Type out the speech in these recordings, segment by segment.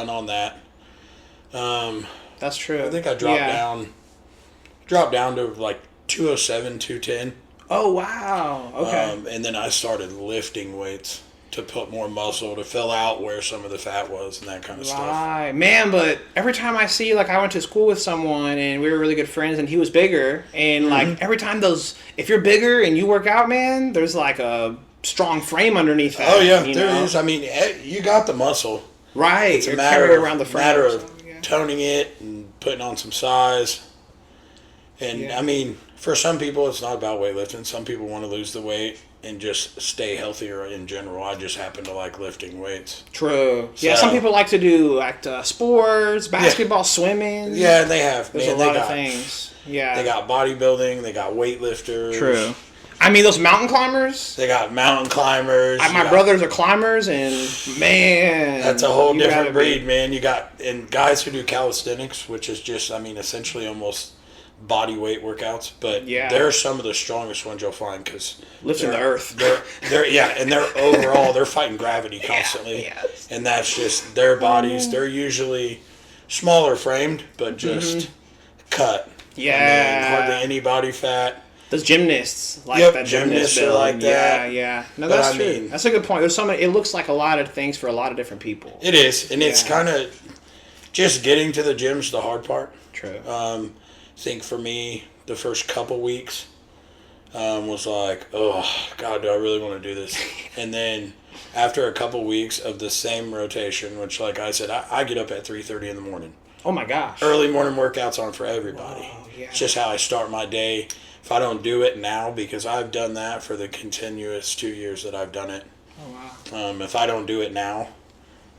ton on that. That's true. I think I dropped down to like 207, 210. Oh, wow. Okay. And then I started lifting weights to put more muscle, to fill out where some of the fat was and that kind of stuff. Right. Man, but every time I see, like, I went to school with someone and we were really good friends and he was bigger. And, like, every time if you're bigger and you work out, man, there's, like, a strong frame underneath that. Oh, yeah, there is. I mean, you got the muscle. Right. It's a matter of toning it and putting on some size. And, I mean, for some people, it's not about weightlifting. Some people want to lose the weight and just stay healthier in general. I just happen to like lifting weights. True. Yeah, some people like to do sports, basketball, swimming. Yeah, they have. There's a lot of things. Yeah. They got bodybuilding. They got weightlifters. True. I mean, those mountain climbers. They got mountain climbers. My brothers are climbers, and man, that's a whole different breed, man. You got guys who do calisthenics, which is just, I mean, essentially almost body weight workouts, but they're some of the strongest ones you'll find because lifting the earth. They're fighting gravity constantly, and that's just their bodies. They're usually smaller framed, but just cut. Yeah, I mean, hardly any body fat. Those gymnasts like that. Gymnasts are like that. Yeah. No, that's true. That's a good point. There's it looks like a lot of things for a lot of different people. It is, and it's kind of just getting to the gym's the hard part. True. I think for me, the first couple weeks was like, oh, God, do I really want to do this? And then after a couple weeks of the same rotation, which, like I said, I get up at 3:30 in the morning. Oh, my gosh. Early morning workouts on for everybody. Whoa, yeah. It's just how I start my day. If I don't do it now, because I've done that for the continuous 2 years that I've done it. Oh, wow. If I don't do it now,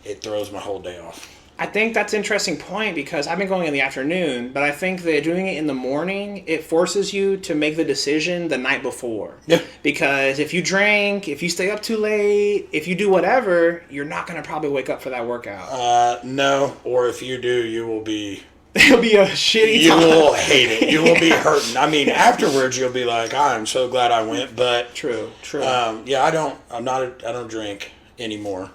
it throws my whole day off. I think that's an interesting point because I've been going in the afternoon, but I think that doing it in the morning, it forces you to make the decision the night before. Yeah. Because if you drink, if you stay up too late, if you do whatever, you're not going to probably wake up for that workout. No, or if you do, you will be... It'll be a shitty time. You will hate it. You will be hurting. I mean, afterwards you'll be like, I'm so glad I went, but... True. I don't drink anymore.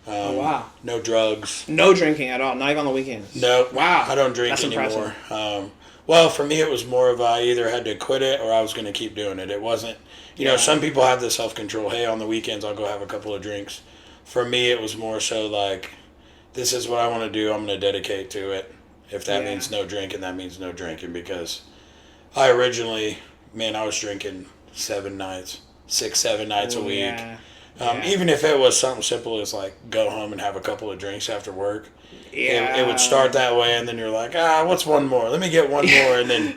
Oh, wow. No drugs. No drinking at all, not even on the weekends. No. Wow. I don't drink That's anymore. Impressive. Well, for me it was more of I either had to quit it or I was going to keep doing it. It wasn't, you know, some people have the self-control. Hey, on the weekends I'll go have a couple of drinks. For me it was more so like, this is what I want to do. I'm going to dedicate to it. If that means no drinking, that means no drinking because I originally, I was drinking 7 nights a week. Yeah. Even if it was something simple as like go home and have a couple of drinks after work, it would start that way, and then you're like, what's one more? Let me get one more, and then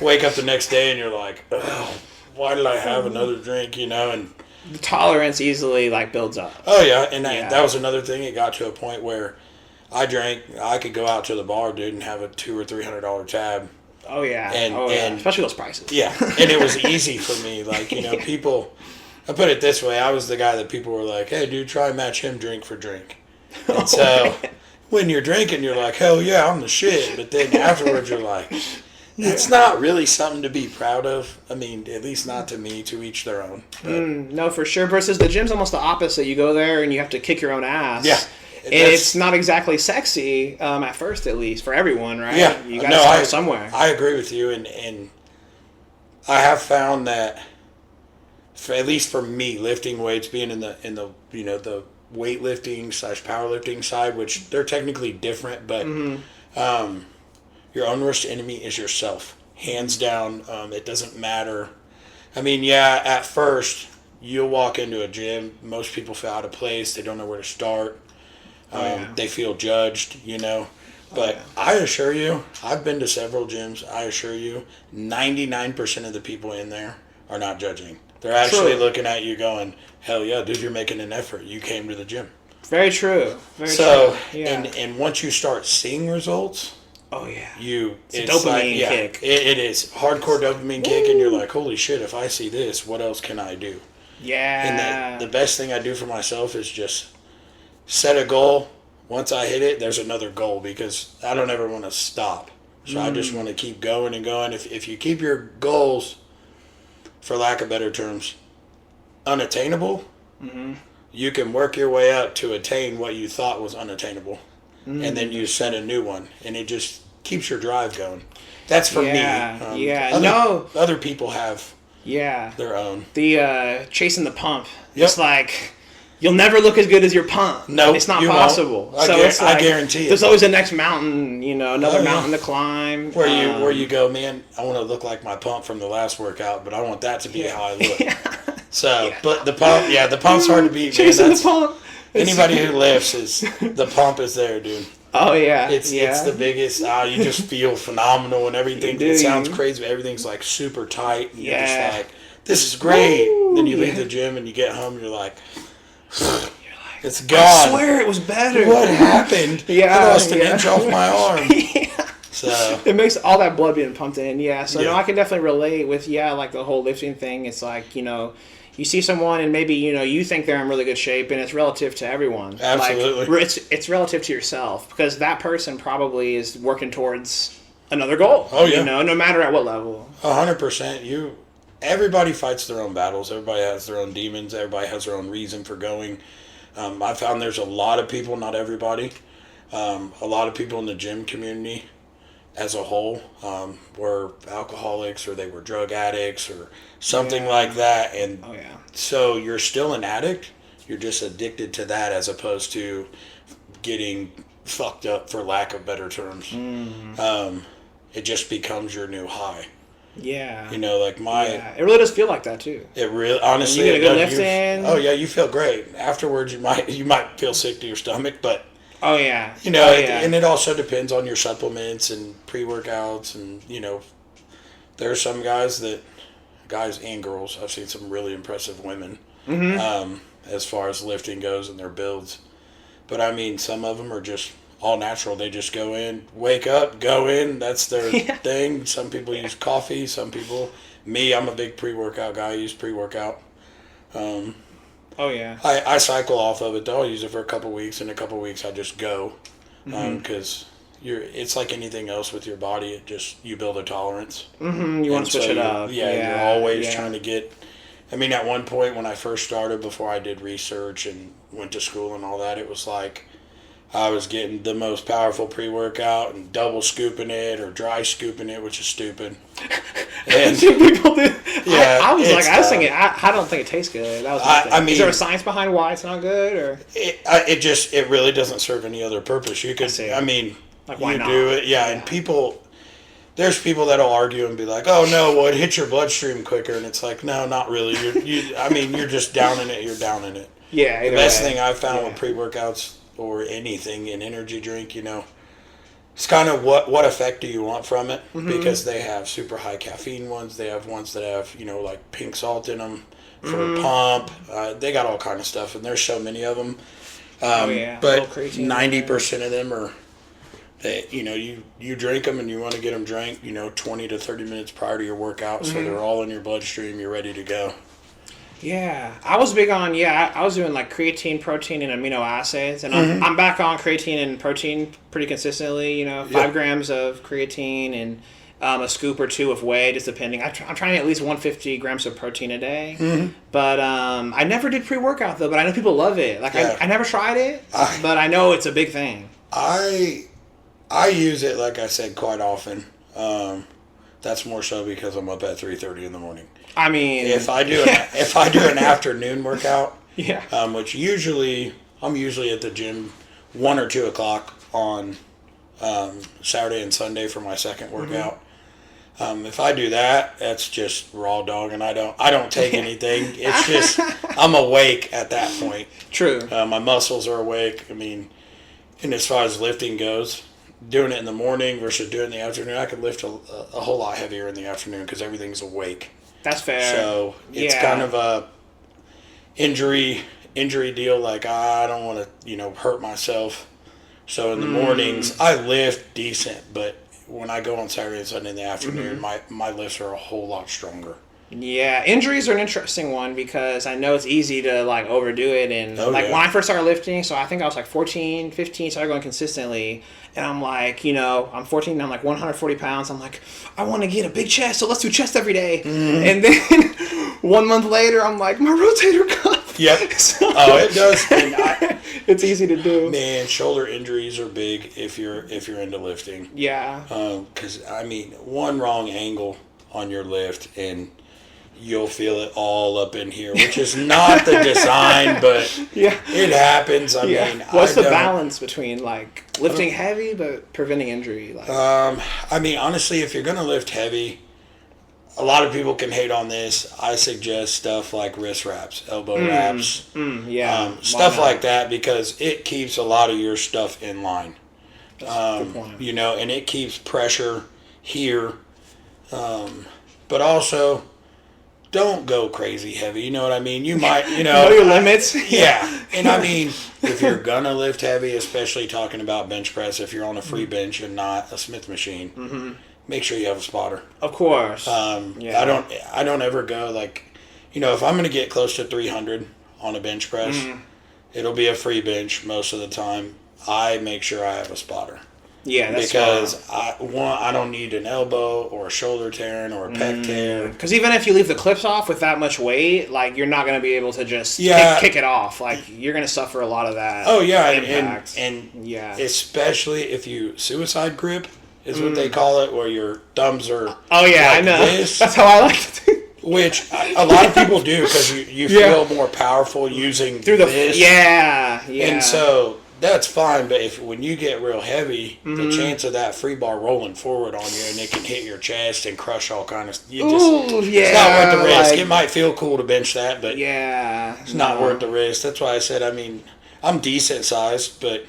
wake up the next day and you're like, oh, why did I have another drink? You know, and the tolerance easily builds up. Oh yeah, and that was another thing. It got to a point where I could go out to the bar, dude, and have a $200 or $300 tab. Oh yeah, and especially those prices. Yeah, and it was easy for me. Like, you know, people. I put it this way, I was the guy that people were like, hey, dude, try and match him drink for drink. And so when you're drinking, you're like, hell yeah, I'm the shit. But then afterwards, you're like, that's not really something to be proud of. I mean, at least not to me, to each their own. No, for sure. Versus the gym's almost the opposite. You go there and you have to kick your own ass. Yeah. And it's not exactly sexy, at first at least, for everyone, right? Yeah. You got to start somewhere. I agree with you. And I have found that, at least for me, lifting weights, being in the the weightlifting / powerlifting side, which they're technically different, but your own worst enemy is yourself, hands down. It doesn't matter. I mean, at first you'll walk into a gym, most people feel out of place, they don't know where to start, they feel judged, you know. But I assure you, I've been to several gyms. I assure you, 99% of the people in there are not judging. They're actually looking at you going, hell yeah, dude, you're making an effort. You came to the gym. Very true. Very true. Yeah. And once you start seeing results, it's a dopamine kick. It is. Hardcore dopamine kick, and you're like, holy shit, if I see this, what else can I do? Yeah. And the best thing I do for myself is just set a goal. Once I hit it, there's another goal because I don't ever want to stop. So I just want to keep going and going. If you keep your goals, for lack of better terms, unattainable, you can work your way up to attain what you thought was unattainable. and then you set a new one, and it just keeps your drive going. That's for me. Other people have their own. The chasing the pump. Yep. It's like you'll never look as good as your pump. No, it's not possible. I guarantee it. There's always a next mountain, another mountain to climb. Where you go, man, I want to look like my pump from the last workout, but I want that to be how I look. So, but the pump's hard to beat. Chasing the pump. Anybody who lifts the pump is there, dude. Oh yeah, it's the biggest. You just feel phenomenal and everything. It sounds crazy, but everything's like super tight. And you're just like, this is great. Then you leave the gym and you get home and you're like, it's gone. I swear it was better. What happened? I lost an inch off my arm. So it makes all that blood being pumped in. So no, I can definitely relate with like the whole lifting thing. It's like you see someone and maybe you think they're in really good shape, and it's relative to everyone. Absolutely, like, it's relative to yourself, because that person probably is working towards another goal. Oh yeah, no matter at what level. 100%. Everybody fights their own battles. Everybody has their own demons. Everybody has their own reason for going. I found there's a lot of people, not everybody, a lot of people in the gym community as a whole were alcoholics, or they were drug addicts or something like that. And so you're still an addict. You're just addicted to that, as opposed to getting fucked up, for lack of better terms. It just becomes your new high. Yeah. Like it really does feel like that too. It really, honestly, you get a good lift in. Oh yeah, you feel great. Afterwards, you might feel sick to your stomach, but oh yeah, and it also depends on your supplements and pre-workouts, and there are some guys and girls. I've seen some really impressive women as far as lifting goes and their builds, but I mean, some of them are just all natural. They just go in, wake up, go in. That's their thing. Some people use coffee. Some people, I'm a big pre-workout guy. I use pre-workout. I cycle off of it though. I use it for a couple weeks. In a couple weeks, I just go because it's like anything else with your body. You build a tolerance. You want to switch it up. You're always trying to get. I mean, at one point when I first started, before I did research and went to school and all that, it was like I was getting the most powerful pre-workout and double scooping it or dry scooping it, which is stupid. And people do. I was thinking, I don't think it tastes good. That was I mean, is there a science behind why it's not good, or it really doesn't serve any other purpose. You could, I mean, like, why not? Do it, and there's people that'll argue and be like, oh no, well, it hits your bloodstream quicker, and it's like, no, not really. You're just downing it. You're downing it. Yeah. The best thing I've found with pre-workouts or anything, an energy drink, it's kind of what effect do you want from it? Because they have super high caffeine ones. They have ones that have, like pink salt in them for pump. They got all kind of stuff, and there's so many of them. But 90% of them are, you drink them and you want to get them drank, 20 to 30 minutes prior to your workout, so they're all in your bloodstream. You're ready to go. Yeah, I was big on, I was doing like creatine, protein, and amino acids, and I'm back on creatine and protein pretty consistently, 5 grams of creatine and a scoop or two of whey, just depending. I'm trying to get at least 150 grams of protein a day, but I never did pre-workout though, but I know people love it. Like, I never tried it, but I know it's a big thing. I use it, like I said, quite often. That's more so because I'm up at 3:30 in the morning. I mean, if I do an afternoon workout, which I'm usually at the gym 1 or 2 o'clock on Saturday and Sunday for my second workout. If I do that, that's just raw dog, and I don't take anything. It's just I'm awake at that point. True. My muscles are awake. I mean, and as far as lifting goes, doing it in the morning versus doing it in the afternoon, I could lift a whole lot heavier in the afternoon because everything's awake. That's fair. So it's kind of a injury deal. Like, I don't want to, hurt myself. So in the mornings, I lift decent, but when I go on Saturday and Sunday in the afternoon, my lifts are a whole lot stronger. Yeah, injuries are an interesting one because I know it's easy to like overdo it, and when I first started lifting, so I think I was like 14, 15, started going consistently, and I'm like, I'm 14 and I'm like 140 pounds. I'm like, I want to get a big chest, so let's do chest every day. And then 1 month later, I'm like, my rotator cuff. Yep. So, it does. And it's easy to do. Man, shoulder injuries are big if you're into lifting. Yeah. Because one wrong angle on your lift and you'll feel it all up in here, which is not the design, but it happens. I mean, what's the balance between like lifting heavy but preventing injury? Like, honestly, if you're gonna lift heavy, a lot of people can hate on this. I suggest stuff like wrist wraps, elbow wraps, stuff like that, because it keeps a lot of your stuff in line. That's a good point. And it keeps pressure here, but also, don't go crazy heavy. You know what I mean? You might, know your limits. Yeah. And if you're gonna lift heavy, especially talking about bench press, if you're on a free bench and not a Smith machine, make sure you have a spotter. Of course. I don't ever go like, if I'm gonna get close to 300 on a bench press, it'll be a free bench most of the time. I make sure I have a spotter. Yeah, that's because I don't need an elbow or a shoulder tearing or a pec tear. Because even if you leave the clips off with that much weight, like you're not going to be able to just kick it off. Like you're going to suffer a lot of that. Oh yeah, impact. and especially if you suicide grip is what they call it, where your thumbs are. Oh yeah, I know. That's how I like to do. Which a lot of people do because you feel more powerful using this. Yeah. And so. That's fine, but when you get real heavy, the chance of that free bar rolling forward on you and it can hit your chest and crush all kind of it's not worth the risk. It might feel cool to bench that, but it's not worth the risk. That's why I said, I'm decent sized, but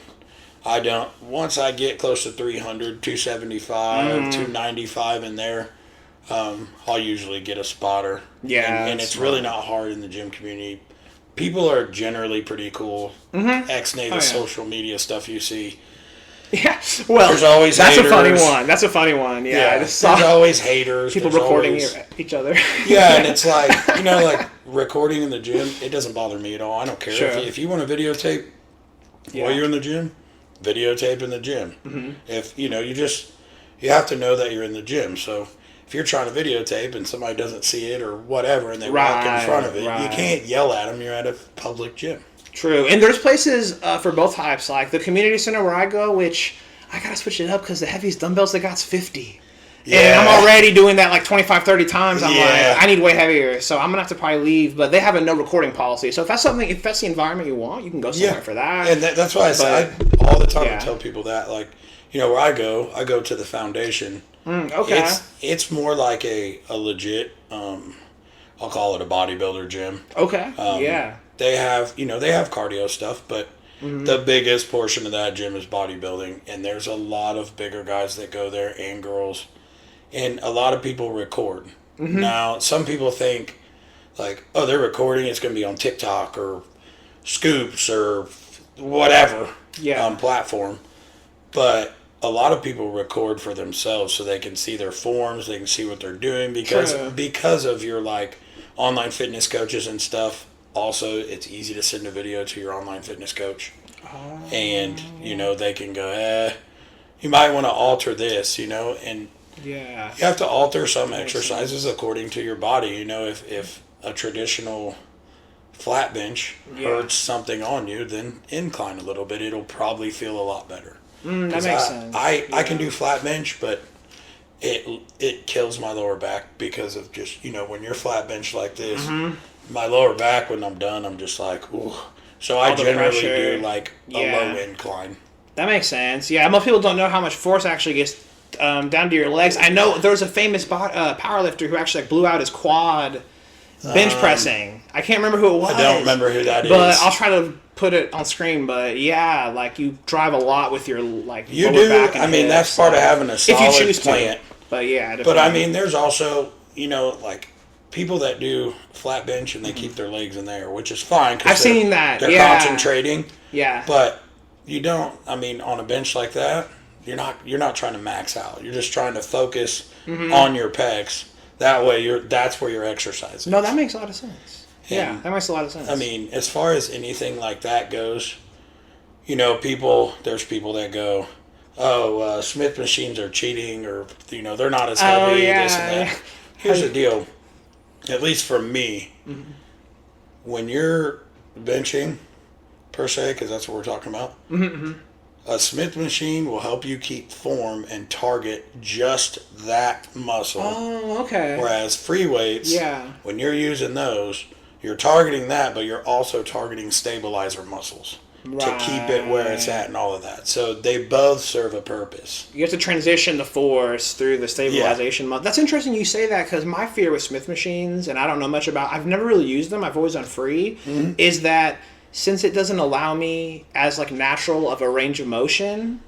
I don't. Once I get close to 300, 275, 295 in there, I'll usually get a spotter. Yeah, and it's really not hard in the gym community. People are generally pretty cool. Ex-Navy social media stuff you see. Yeah, well, there's always that's haters. That's a funny one. Yeah, there's always haters. People recording each other. Yeah, and it's like, like recording in the gym, it doesn't bother me at all. I don't care. Sure. If you want to videotape while you're in the gym, videotape in the gym. If, you have to know that you're in the gym, so... If you're trying to videotape and somebody doesn't see it or whatever and they walk in front of it, you can't yell at them. You're at a public gym. True. And there's places for both types, like the community center where I go, which I got to switch it up because the heaviest dumbbells they got's 50. Yeah. And I'm already doing that like 25, 30 times. I'm like, I need way heavier. So I'm going to have to probably leave. But they have a no recording policy. So if that's the environment you want, you can go somewhere for that. And that's why I all the time I tell people that. Like, where I go to the foundation. Okay. It's more like a legit, I'll call it a bodybuilder gym. Okay. They have cardio stuff, but the biggest portion of that gym is bodybuilding, and there's a lot of bigger guys that go there and girls, and a lot of people record. Now, some people think like, oh, they're recording, it's going to be on TikTok or Scoops or whatever platform, but a lot of people record for themselves so they can see their forms, they can see what they're doing because of your like online fitness coaches and stuff. Also, it's easy to send a video to your online fitness coach, and they can go, you might want to alter this, and you have to alter some exercises according to your body. If a traditional flat bench hurts something on you, then incline a little bit. It'll probably feel a lot better. That makes sense. I can do flat bench, but it kills my lower back because of just, when you're flat bench like this, my lower back, when I'm done, I'm just like, ooh. So I generally do like a low incline. That makes sense. Yeah, most people don't know how much force actually gets down to your legs. I know there's a famous powerlifter who actually blew out his quad bench pressing. I can't remember who it was. I don't remember who that is. But I'll try to put it on screen. But yeah, like you drive a lot with your lower back. And hips, that's part of having a solid if you choose plant. But yeah, but there's also like people that do flat bench and they keep their legs in there, which is fine. I've seen that. They're concentrating. Yeah. But you don't. On a bench like that, you're not trying to max out. You're just trying to focus on your pecs. That way, that's where you're exercising. No, that makes a lot of sense. Yeah, And, that makes a lot of sense. I mean, as far as anything like that goes, there's people that go, oh, Smith machines are cheating, or, they're not as heavy, this and that. Here's the deal, at least for me, when you're benching, per se, because that's what we're talking about, a Smith machine will help you keep form and target just that muscle. Oh, okay. Whereas free weights, when you're using those, you're targeting that, but you're also targeting stabilizer muscles to keep it where it's at and all of that. So they both serve a purpose. You have to transition the force through the stabilization muscle. That's interesting you say that, because my fear with Smith machines, and I don't know much about, I've never really used them, I've always done free, is that since it doesn't allow me as like natural of a range of motion,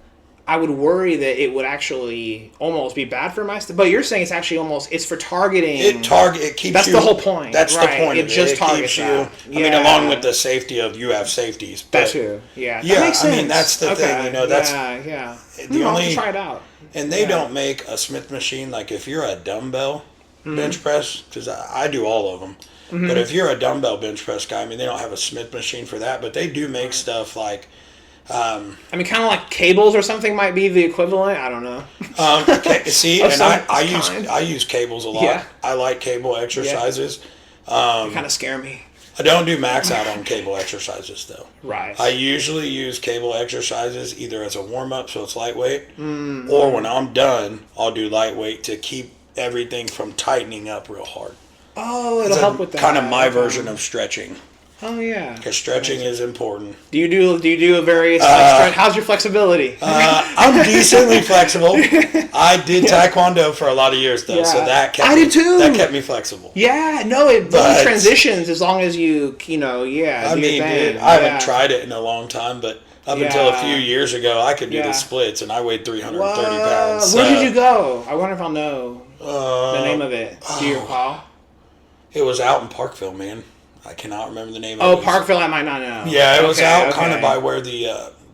I would worry that it would actually almost be bad for my but you're saying it's actually it's for targeting. It keeps that's you. the whole point. That's the point. It just targets you. That. I mean, along with the safety of you have safeties. But that's true. Yeah. Yeah. That makes sense. I mean, that's the thing. That's the only. I'll have to try it out. And they don't make a Smith machine like if you're a dumbbell bench press, because I do all of them. But if you're a dumbbell bench press guy, I mean, they don't have a Smith machine for that, but they do make stuff like. I mean, kind of like cables or something might be the equivalent. I don't know. See, and I use cables a lot. Yeah. I like cable exercises. They kind of scare me. I don't do max out on cable exercises though. Right. I usually use cable exercises either as a warm up, so it's lightweight, or when I'm done, I'll do lightweight to keep everything from tightening up real hard. Oh, it'll help with that. Kind of my version of stretching. Oh yeah, because stretching is important. Do you do a various stretch? How's your flexibility? I'm decently flexible. I did Taekwondo for a lot of years though, so that kept that kept me flexible. Yeah, no, it really transitions as long as you know. I mean, I haven't tried it in a long time, but up until a few years ago, I could do the splits, and I weighed 330 pounds. Where did you go? I wonder if I'll know the name of it. Do you recall? It was out in Parkville, man. I cannot remember the name of it. Oh, Parkville, I might not know. Yeah, it was out kind of by where they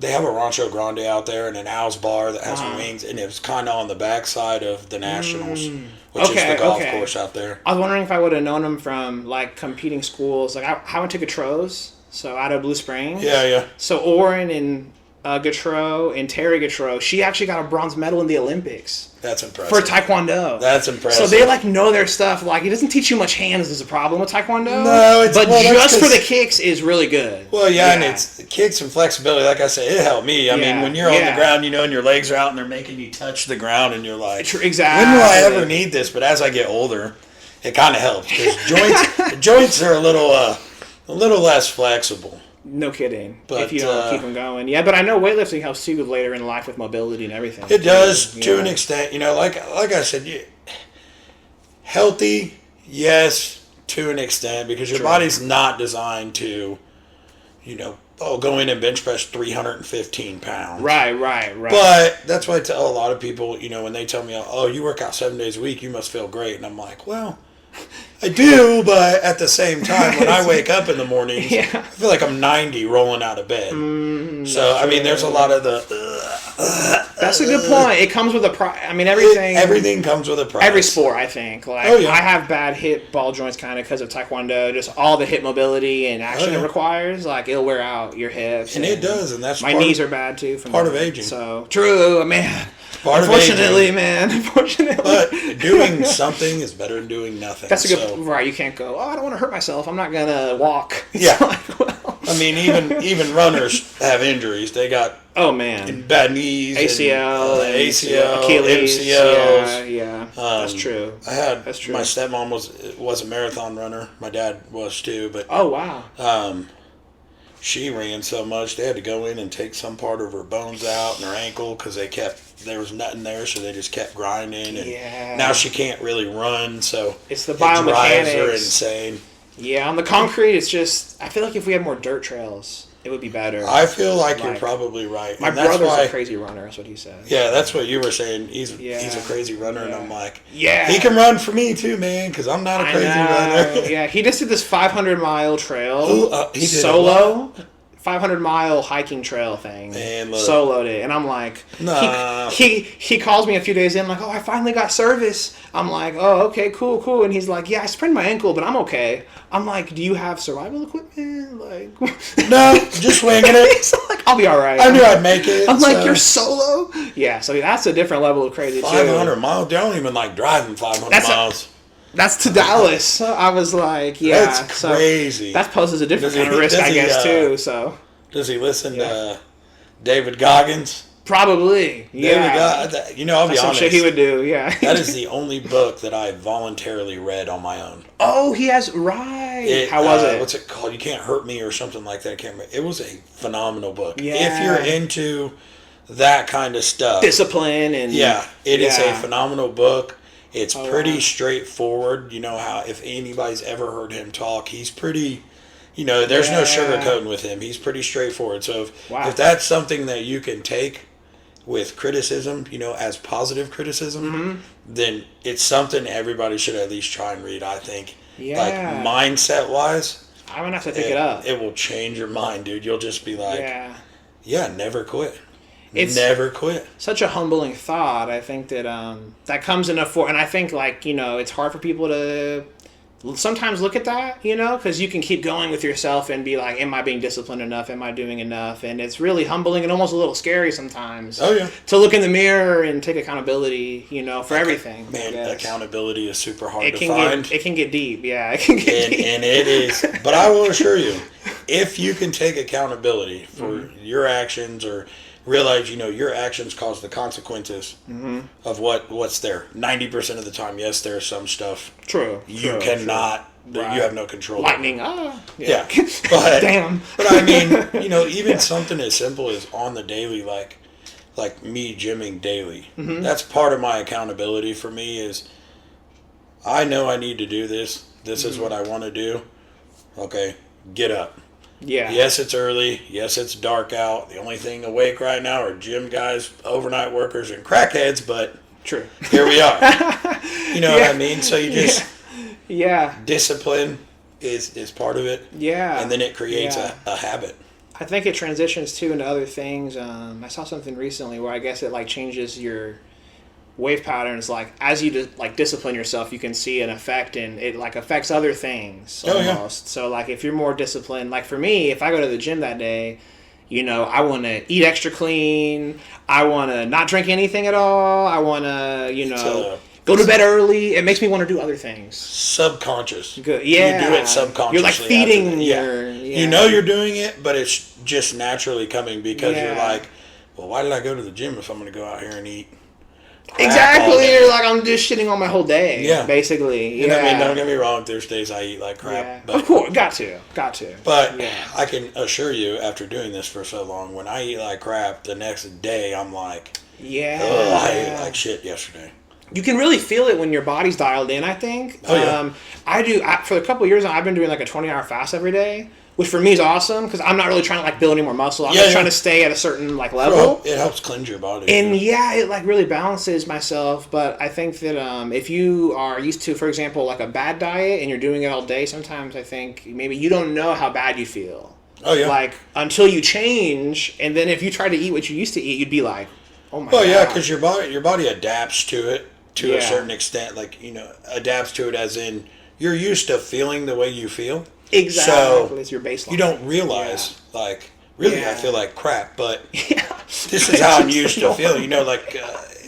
have a Rancho Grande out there and an Al's Bar that has wings, and it was kind of on the backside of the Nationals, which is the golf course out there. I was wondering if I would have known him from, like, competing schools. Like, I went to Gautreau's, so out of Blue Springs. Yeah. So Oren and Gautreau and Terry Gautreau, she actually got a bronze medal in the Olympics. That's impressive. For Taekwondo. That's impressive. So they know their stuff. Like, it doesn't teach you much hands is a problem with Taekwondo. No, but just for the kicks is really good. Well, and it's kicks and flexibility. Like I said, it helped me. I mean, when you're on the ground, and your legs are out and they're making you touch the ground, and you're like, exactly. When will I ever need this? But as I get older, it kind of helps because joints are a little less flexible. No kidding. But, if you don't keep them going. Yeah, but I know weightlifting helps too later in life with mobility and everything. It does to an extent. Like I said, healthy, yes, to an extent, because your body's not designed to, go in and bench press 315 pounds. Right. But that's why I tell a lot of people, when they tell me, oh, you work out 7 days a week, you must feel great. And I'm like, well, I do, but at the same time, when I wake up in the morning, I feel like I'm 90 rolling out of bed. So, I mean, there's a lot of That's a good point. It comes with a price. I mean, everything... Everything comes with a price. Every sport, I think. Like, I have bad hip ball joints kind of because of Taekwondo. Just all the hip mobility and action it requires. Like, it'll wear out your hips. And it does, and that's my knees are bad, too. Part of aging. So, true, man. Unfortunately. But doing something is better than doing nothing. That's a good right. You can't go, I don't want to hurt myself. I'm not going to walk. Yeah. I mean, even runners have injuries. They got bad knees, ACL, Achilles, MCLs. Yeah. That's true. That's true. My stepmom was a marathon runner. My dad was too. But oh wow. She ran so much they had to go in and take some part of her bones out and her ankle because there was nothing there, so they just kept grinding. And now she can't really run, so it's the biomechanics. Drives her insane. Yeah, on the concrete, it's just I feel like if we had more dirt trails, it would be better. I feel like you're probably right. My brother's a crazy runner. That's what he said. Yeah, that's what you were saying. He's a crazy runner, and I'm like, he can run for me too, man, because I'm not a crazy runner. Yeah, he just did this 500-mile trail solo 500-mile hiking trail thing. Man, look. Soloed it. And I'm like, Nah. he calls me a few days in, like, oh, I finally got service. I'm like, oh, okay, cool. And he's like, yeah, I sprained my ankle, but I'm okay. I'm like, do you have survival equipment? Like, no, just winging it. He's like, I'll be all right. I knew I'd make it. I'm like, you're solo? Yeah, so that's a different level of crazy, 500 miles? They don't even like driving 500 miles. That's to Dallas. I was like, yeah. That's crazy. So that poses a different kind of risk, I guess, too. So does he listen to David Goggins? Probably. Yeah. I'll be honest. Some shit he would do, yeah. That is the only book that I voluntarily read on my own. Oh, he has, right. How was it? What's it called? You Can't Hurt Me or something like that. I can't remember. It was a phenomenal book. Yeah. If you're into that kind of stuff. Discipline and... Yeah. It is a phenomenal book. It's pretty wow. straightforward. You know how, if anybody's ever heard him talk, he's pretty, there's no sugarcoating with him. He's pretty straightforward. So if that's something that you can take with criticism, as positive criticism, then it's something everybody should at least try and read, I think. Yeah. Like, mindset-wise. I'm going to have to pick it up. It will change your mind, dude. You'll just be like, never quit. It's never quit. Such a humbling thought. I think that that comes in and I think it's hard for people to sometimes look at that, because you can keep going with yourself and be like, am I being disciplined enough? Am I doing enough? And it's really humbling and almost a little scary sometimes. Oh, yeah. To look in the mirror and take accountability, for everything. Man, accountability is super hard to find. It can get deep, yeah. It can get deep. And it is. But I will assure you, if you can take accountability for your actions or realize, your actions cause the consequences of what's there. 90% of the time, yes, there's some stuff. True. You cannot, you have no control. Lightning, yeah. But, damn. But I mean, even something as simple as on the daily, like me gymming daily. That's part of my accountability for me is I know I need to do this. This is what I want to do. Okay, get up. Yeah. Yes, it's early. Yes, it's dark out. The only thing awake right now are gym guys, overnight workers, and crackheads, but true. Here we are. You know what I mean? So you just... Yeah. Discipline is part of it. Yeah. And then it creates a habit. I think it transitions, too, into other things. I saw something recently where I guess it, changes your wave patterns. As you discipline yourself, you can see an effect, and it affects other things almost. So if you're more disciplined, for me, if I go to the gym that day, I want to eat extra clean. I want to not drink anything at all. I want to go to bed early. It makes me want to do other things. Subconscious. Good. Yeah. You do it subconsciously. You're feeding your... Yeah. You know you're doing it, but it's just naturally coming because you're like, well, why did I go to the gym if I'm going to go out here and eat? Exactly. You're I'm just shitting on my whole day. Yeah. Basically. You know what I mean? Don't get me wrong. There's days I eat like crap. Yeah. But, of course. Got to. But I can assure you, after doing this for so long, when I eat like crap, the next day I'm like, oh, I ate like shit yesterday. You can really feel it when your body's dialed in, I think. Oh, yeah. I do. For a couple of years now, I've been doing a 20-hour fast every day, which for me is awesome because I'm not really trying to build any more muscle. I'm just trying to stay at a certain level. It helps cleanse your body. And it really balances myself. But I think that if you are used to, for example, a bad diet and you're doing it all day, sometimes I think maybe you don't know how bad you feel. Oh yeah. Until you change, and then if you try to eat what you used to eat, you'd be like, oh my god. Well, yeah, because your body adapts to it to a certain extent. Adapts to it as in you're used to feeling the way you feel. Exactly. So it's your baseline. You don't realize, really, I feel like crap, but this is how I'm used to feeling.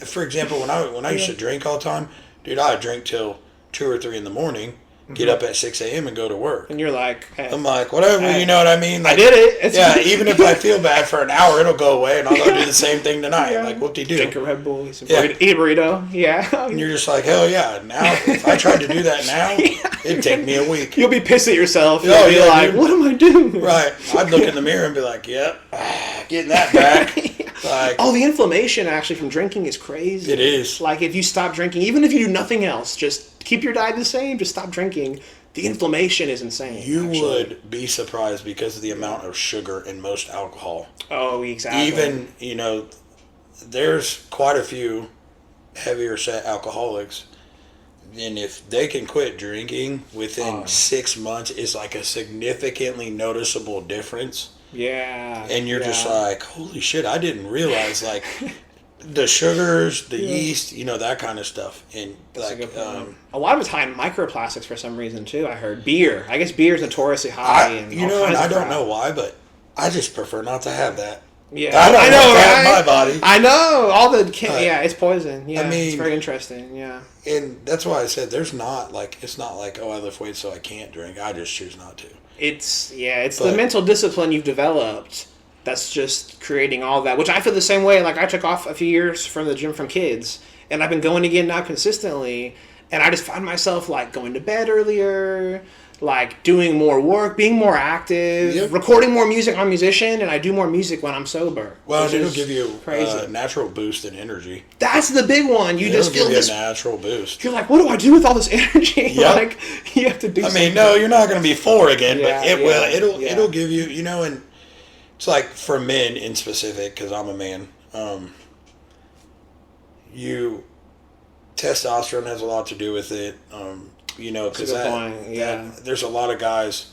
For example, when I used to drink all the time, dude, I would drink till 2 or 3 in the morning, get up at 6 a.m. and go to work. And you're like, hey, I'm like, whatever, you know what I mean? I did it. Even if I feel bad for an hour, it'll go away, and I'll go do the same thing tonight. Whoop-de-doo. Drink a Red Bull, eat a burrito. Yeah. And you're just like, hell yeah. Now, if I tried to do that now, it'd take me a week. You'll be pissed at yourself. You'll be like, what am I doing? Right. I'd look in the mirror and be like, yep, getting that back. The inflammation actually from drinking is crazy. It is. If you stop drinking, even if you do nothing else, just keep your diet the same, just stop drinking. The inflammation is insane. You would be surprised because of the amount of sugar in most alcohol. Oh, exactly. Even, there's quite a few heavier set alcoholics. And if they can quit drinking within 6 months, it's a significantly noticeable difference. Yeah. And you're just yeah. like, holy shit, I didn't realize, like, the sugars, the yeast, that kind of stuff. And, That's a like, good point. A lot of it's high in microplastics for some reason, too, I heard. Beer. I guess beer is notoriously high. And I don't know why, but I just prefer not to have that. Yeah, I don't I know, want that in right? my body. I know all the yeah, it's poison. Yeah, I mean, it's very interesting. Yeah, and that's why I said it's not like oh, I lift weights so I can't drink. I just choose not to. it's the mental discipline you've developed that's just creating all that. Which I feel the same way. Like I took off a few years from the gym from kids, and I've been going again now consistently, and I just find myself like going to bed earlier. Like doing more work, being more active, recording more music. I'm a musician, and I do more music when I'm sober. Well, it'll give you a natural boost in energy. That's the big one. You just feel this a natural boost. You're like, what do I do with all this energy? Yep. Like you have to do. I mean, no, you're not going to be full again, but it will. It'll give you. And it's like for men in specific, because I'm a man. Testosterone has a lot to do with it. Because there's a lot of guys,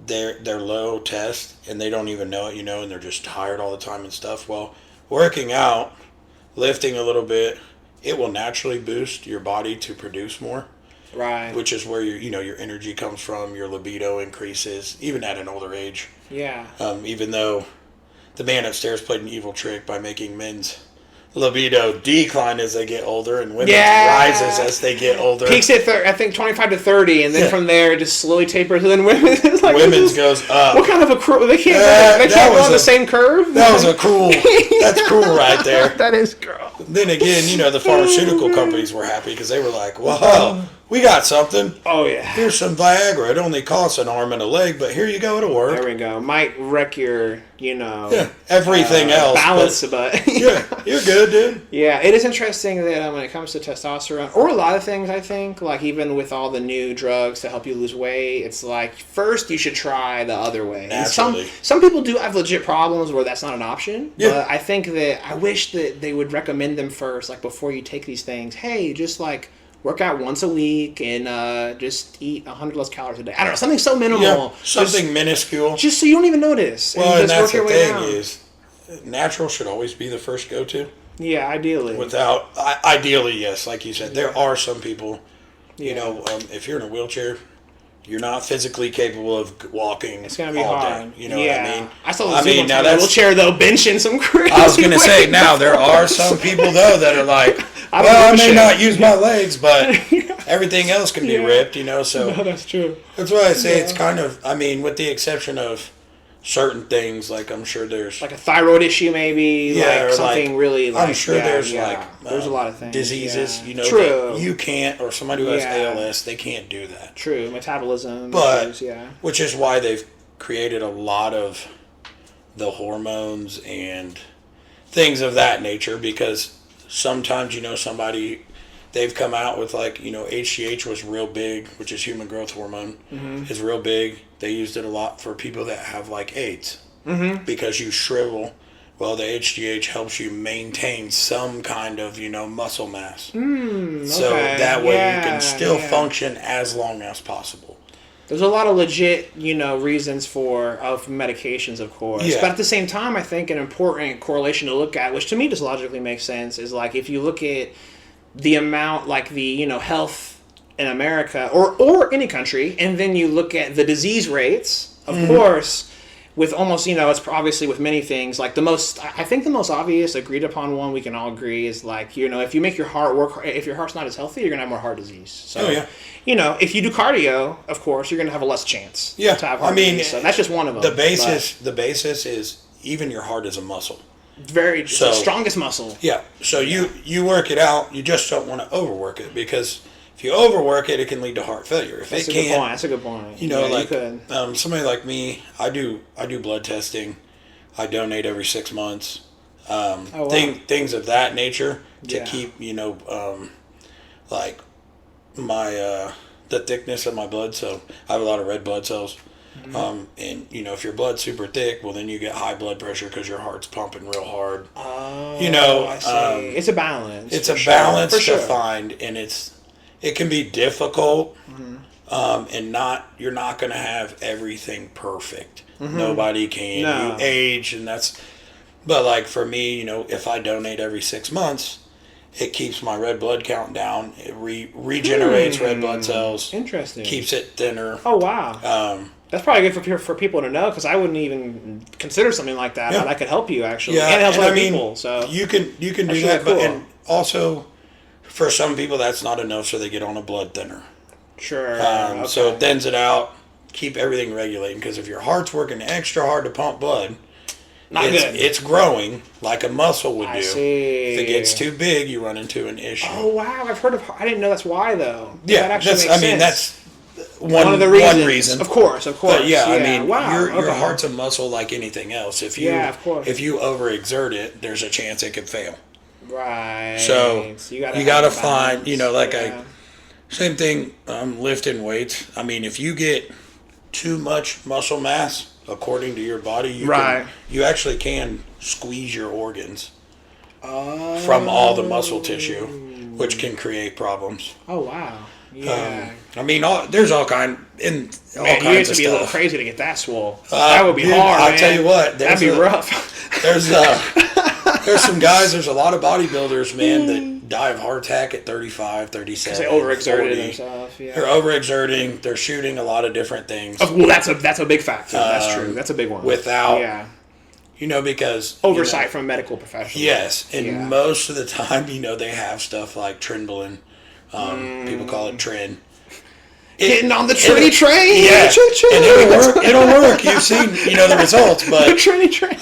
they're low test and they don't even know it, and they're just tired all the time and stuff. Well, working out, lifting a little bit, it will naturally boost your body to produce more. Right. Which is where your energy comes from, your libido increases, even at an older age. Yeah. Even though the man upstairs played an evil trick by making men's libido decline as they get older, and women's rises as they get older. Peaks at I think 25 to 30, and then from there it just slowly tapers. And then women's like women's goes up. What kind of a cruel? They can't go on the same curve. That was a cruel. That's cruel right there. That is cruel. Then again, the pharmaceutical companies were happy because they were like, "Wow, we got something. Oh yeah, here's some Viagra. It only costs an arm and a leg, but here you go, it'll work." There we go. Might wreck your, everything else. Balance, but you're good, dude. Yeah, it is interesting that when it comes to testosterone, or a lot of things, I think, like even with all the new drugs to help you lose weight, it's like first you should try the other way. Naturally. Some people do have legit problems where that's not an option. Yeah. But I think that I wish that they would recommend them first, like before you take these things. Hey, just like work out once a week and just eat 100 less calories a day. I don't know, something so minimal. Yeah, something minuscule. Just so you don't even notice. Well, and that's work the your way thing down. is, natural should always be the first go-to. Yeah, ideally. Ideally, yes, like you said, there are some people, if you're in a wheelchair, you're not physically capable of walking. It's gonna be all hard. day. You know what I mean? I saw the now that wheelchair though, benching some crazy. I was gonna say now there are some people though that are like, I may not use my legs, but everything else can be ripped. So no, that's true. That's why I say it's kind of. I mean, with the exception of certain things, like I'm sure there's like a thyroid issue, maybe. Like something really. Like, I'm sure there's there's a lot of things. Diseases, True. That you can't, or somebody who has ALS, they can't do that. True, metabolism. But which is why they've created a lot of the hormones and things of that nature, because sometimes somebody. They've come out with HGH was real big, which is human growth hormone, is real big. They used it a lot for people that have AIDS because you shrivel. Well, the HGH helps you maintain some kind of muscle mass, so that way you can still function as long as possible. There's a lot of legit, reasons of medications, of course. Yeah. But at the same time, I think an important correlation to look at, which to me just logically makes sense, is if you look at the amount, health in America or any country, and then you look at the disease rates, of course, with almost, it's obviously with many things, I think the most obvious agreed upon one we can all agree is if you make your heart work, if your heart's not as healthy, you're going to have more heart disease. So, if you do cardio, of course, you're going to have a less chance to have heart disease. So that's just one of them. The basis is even your heart is a muscle. The strongest muscle. Yeah. So you work it out. You just don't want to overwork it, because if you overwork it, it can lead to heart failure. That's a good point. Somebody like me, I do blood testing. I donate every 6 months. Things of that nature to keep the thickness of my blood. So I have a lot of red blood cells. And if your blood's super thick, well, then you get high blood pressure because your heart's pumping real hard. I see. It's a balance. It's a balance to find, and it can be difficult. and you're not going to have everything perfect. Nobody can. No. You age, and but like for me, if I donate every 6 months, it keeps my red blood count down. It regenerates red blood cells. Interesting. Keeps it thinner. Oh, wow. That's probably good for people to know, because I wouldn't even consider something like that, but I could help you, actually. Yeah, and help other people. So you can do that, cool. and also for some people that's not enough, so they get on a blood thinner. Sure. So it thins it out, keep everything regulating, because if your heart's working extra hard to pump blood, it's growing like a muscle would do. See. If it gets too big, you run into an issue. Oh, wow. I didn't know that's why, though. Yeah, that actually makes sense. That's one of the reasons. One reason. Of course. But I mean, wow. your heart's a muscle like anything else. If you overexert it, there's a chance it could fail. Right. So you gotta find, same thing, lifting weights. I mean, if you get too much muscle mass, according to your body, you actually can squeeze your organs from all the muscle tissue, which can create problems. Oh, wow. Yeah. I mean, there's all kinds you of have to be a little stuff. crazy to get that swole. That would be hard, I'll man. tell you what. That'd be rough. There's some guys, there's a lot of bodybuilders, man, that die of heart attack at 35, 37, they overexerted 40. themselves. Yeah. They're overexerting. They're shooting a lot of different things. Well, that's a big factor. That's true. That's a big one. Without, because... oversight from a medical professional. Yes, and most of the time, they have stuff like Trenbolone. People call it Tren. Getting on the Trinity train. Yeah, and it'll work. You've seen, the results, but... The Trinity train.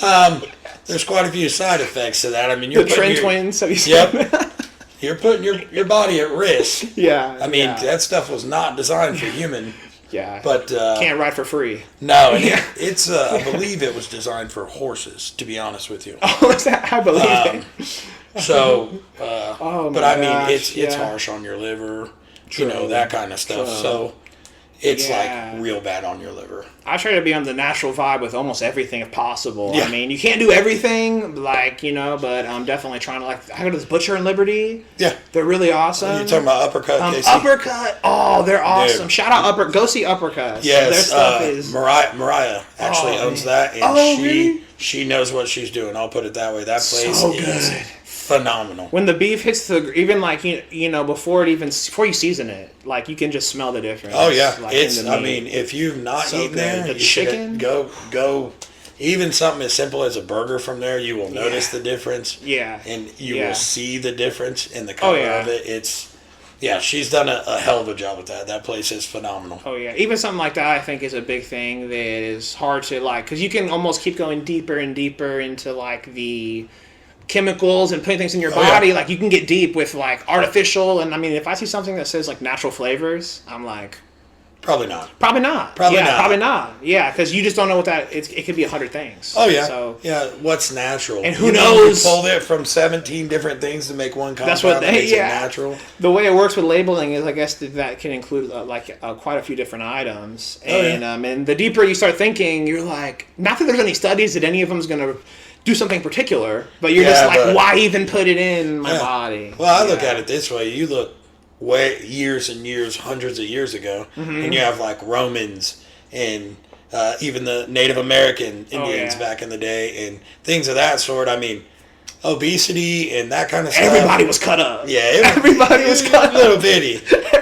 There's quite a few side effects to that. I mean, the Tren twins. Have you seen that? You're putting your body at risk. Yeah. I mean, that stuff was not designed for human. Yeah. But can't ride for free. No, it's I believe it was designed for horses, to be honest with you. Oh, is that? I believe it. So, but I mean, it's harsh on your liver, that kind of stuff. So it's like real bad on your liver. I try to be on the natural vibe with almost everything if possible. Yeah. I mean, you can't do everything, but I'm definitely trying to, I go to this Butcher and Liberty. Yeah. They're really awesome. You're talking about Uppercut, Casey? Uppercut. Oh, they're awesome. Dude. Shout out Go see Uppercut. Yes. Their stuff is... Mariah actually owns that, and she knows what she's doing. I'll put it that way. That place is phenomenal. When the beef hits even before you season it, you can just smell the difference. Oh yeah, I mean, if you've not eaten there, you should go. Even something as simple as a burger from there, you will notice the difference. Yeah, and you will see the difference in the color of it. She's done a hell of a job with that. That place is phenomenal. Oh yeah, even something like that I think is a big thing that is hard to because you can almost keep going deeper and deeper into the chemicals and putting things in your body. Yeah. You can get deep with artificial, and I mean, if I see something that says natural flavors, I'm like, probably not. Probably not. Yeah, because you just don't know what that. It could be 100 things. Oh yeah. So what's natural? And who knows? You pulled it from 17 different things to make one compound. That's what makes it natural. The way it works with labeling is, I guess, that can include quite a few different items. And the deeper you start thinking, you're like, not that there's any studies that any of them is going to do something particular, but you're why even put it in my body? Well, I look at it this way. You look years and years, hundreds of years ago, and you have Romans and even the Native American Indians back in the day and things of that sort. I mean, obesity and that kind of stuff. Everybody was cut up. Yeah, everybody was cut up. Little bitty.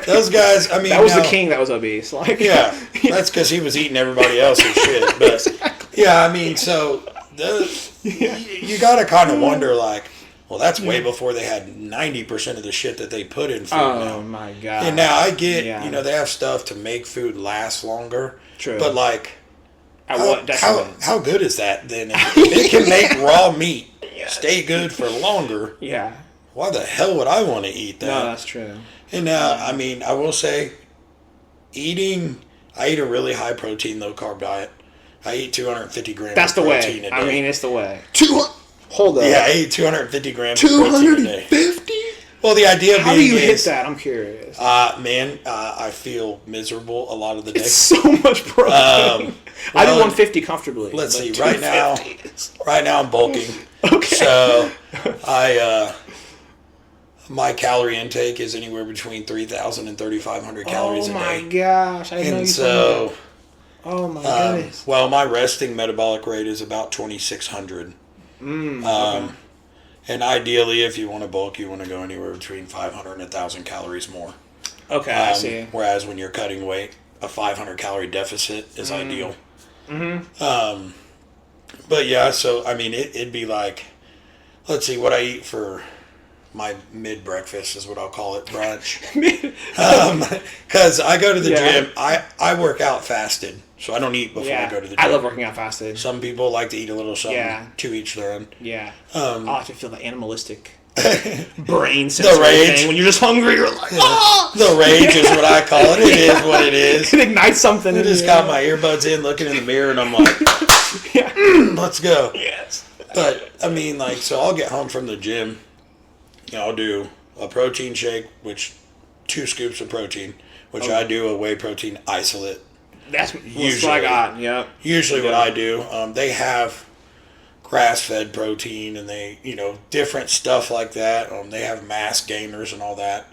Those guys, I mean... That was the king that was obese. That's because he was eating everybody else's shit. But, I mean, so... You got to kind of wonder, that's way before they had 90% of the shit that they put in food now. Oh, my God. And now I get, they have stuff to make food last longer. True. But, how good is that then? If it can make raw meat stay good for longer, why the hell would I want to eat that? No, that's true. And now, I mean, I will say, I eat a really high protein, low carb diet. I eat 250 grams of protein a day. I mean, it's the way. Hold on. Yeah, I eat 250 grams of protein a day. 250? Well, the idea How do you hit that? I'm curious. I feel miserable a lot of the day. It's so much protein. I do 150 comfortably. Let's see. Right now I'm bulking. Okay. So my calorie intake is anywhere between 3,000 and 3,500 calories a day. Oh my gosh! I didn't know you so, that. Oh my goodness. well, my resting metabolic rate is about 2,600. Okay. And ideally, if you want to bulk, you want to go anywhere between 500 and 1,000 calories more. Okay, I see. Whereas when you're cutting weight, a 500 calorie deficit is ideal. But yeah, so I mean, it'd be like, let's see, what I eat for my mid breakfast is what I'll call it, brunch. Because I go to the gym, I work out fasted, so I don't eat before I go to the gym. I love working out fasted. Some people like to eat a little something, to each their own. Yeah. I like to feel the animalistic brain the rage thing. When you're just hungry, you're like, oh! The rage is what I call it. It is what it is. It ignites something. I just got my earbuds in, looking in the mirror, and I'm like, let's go. Yes. But, I mean, like, so I'll get home from the gym, and I'll do a protein shake, which 2 scoops of protein, which I do a whey protein isolate. That's usually what I got, yep. Usually what I do. They have grass-fed protein, and they, different stuff like that. They have mass gainers and all that.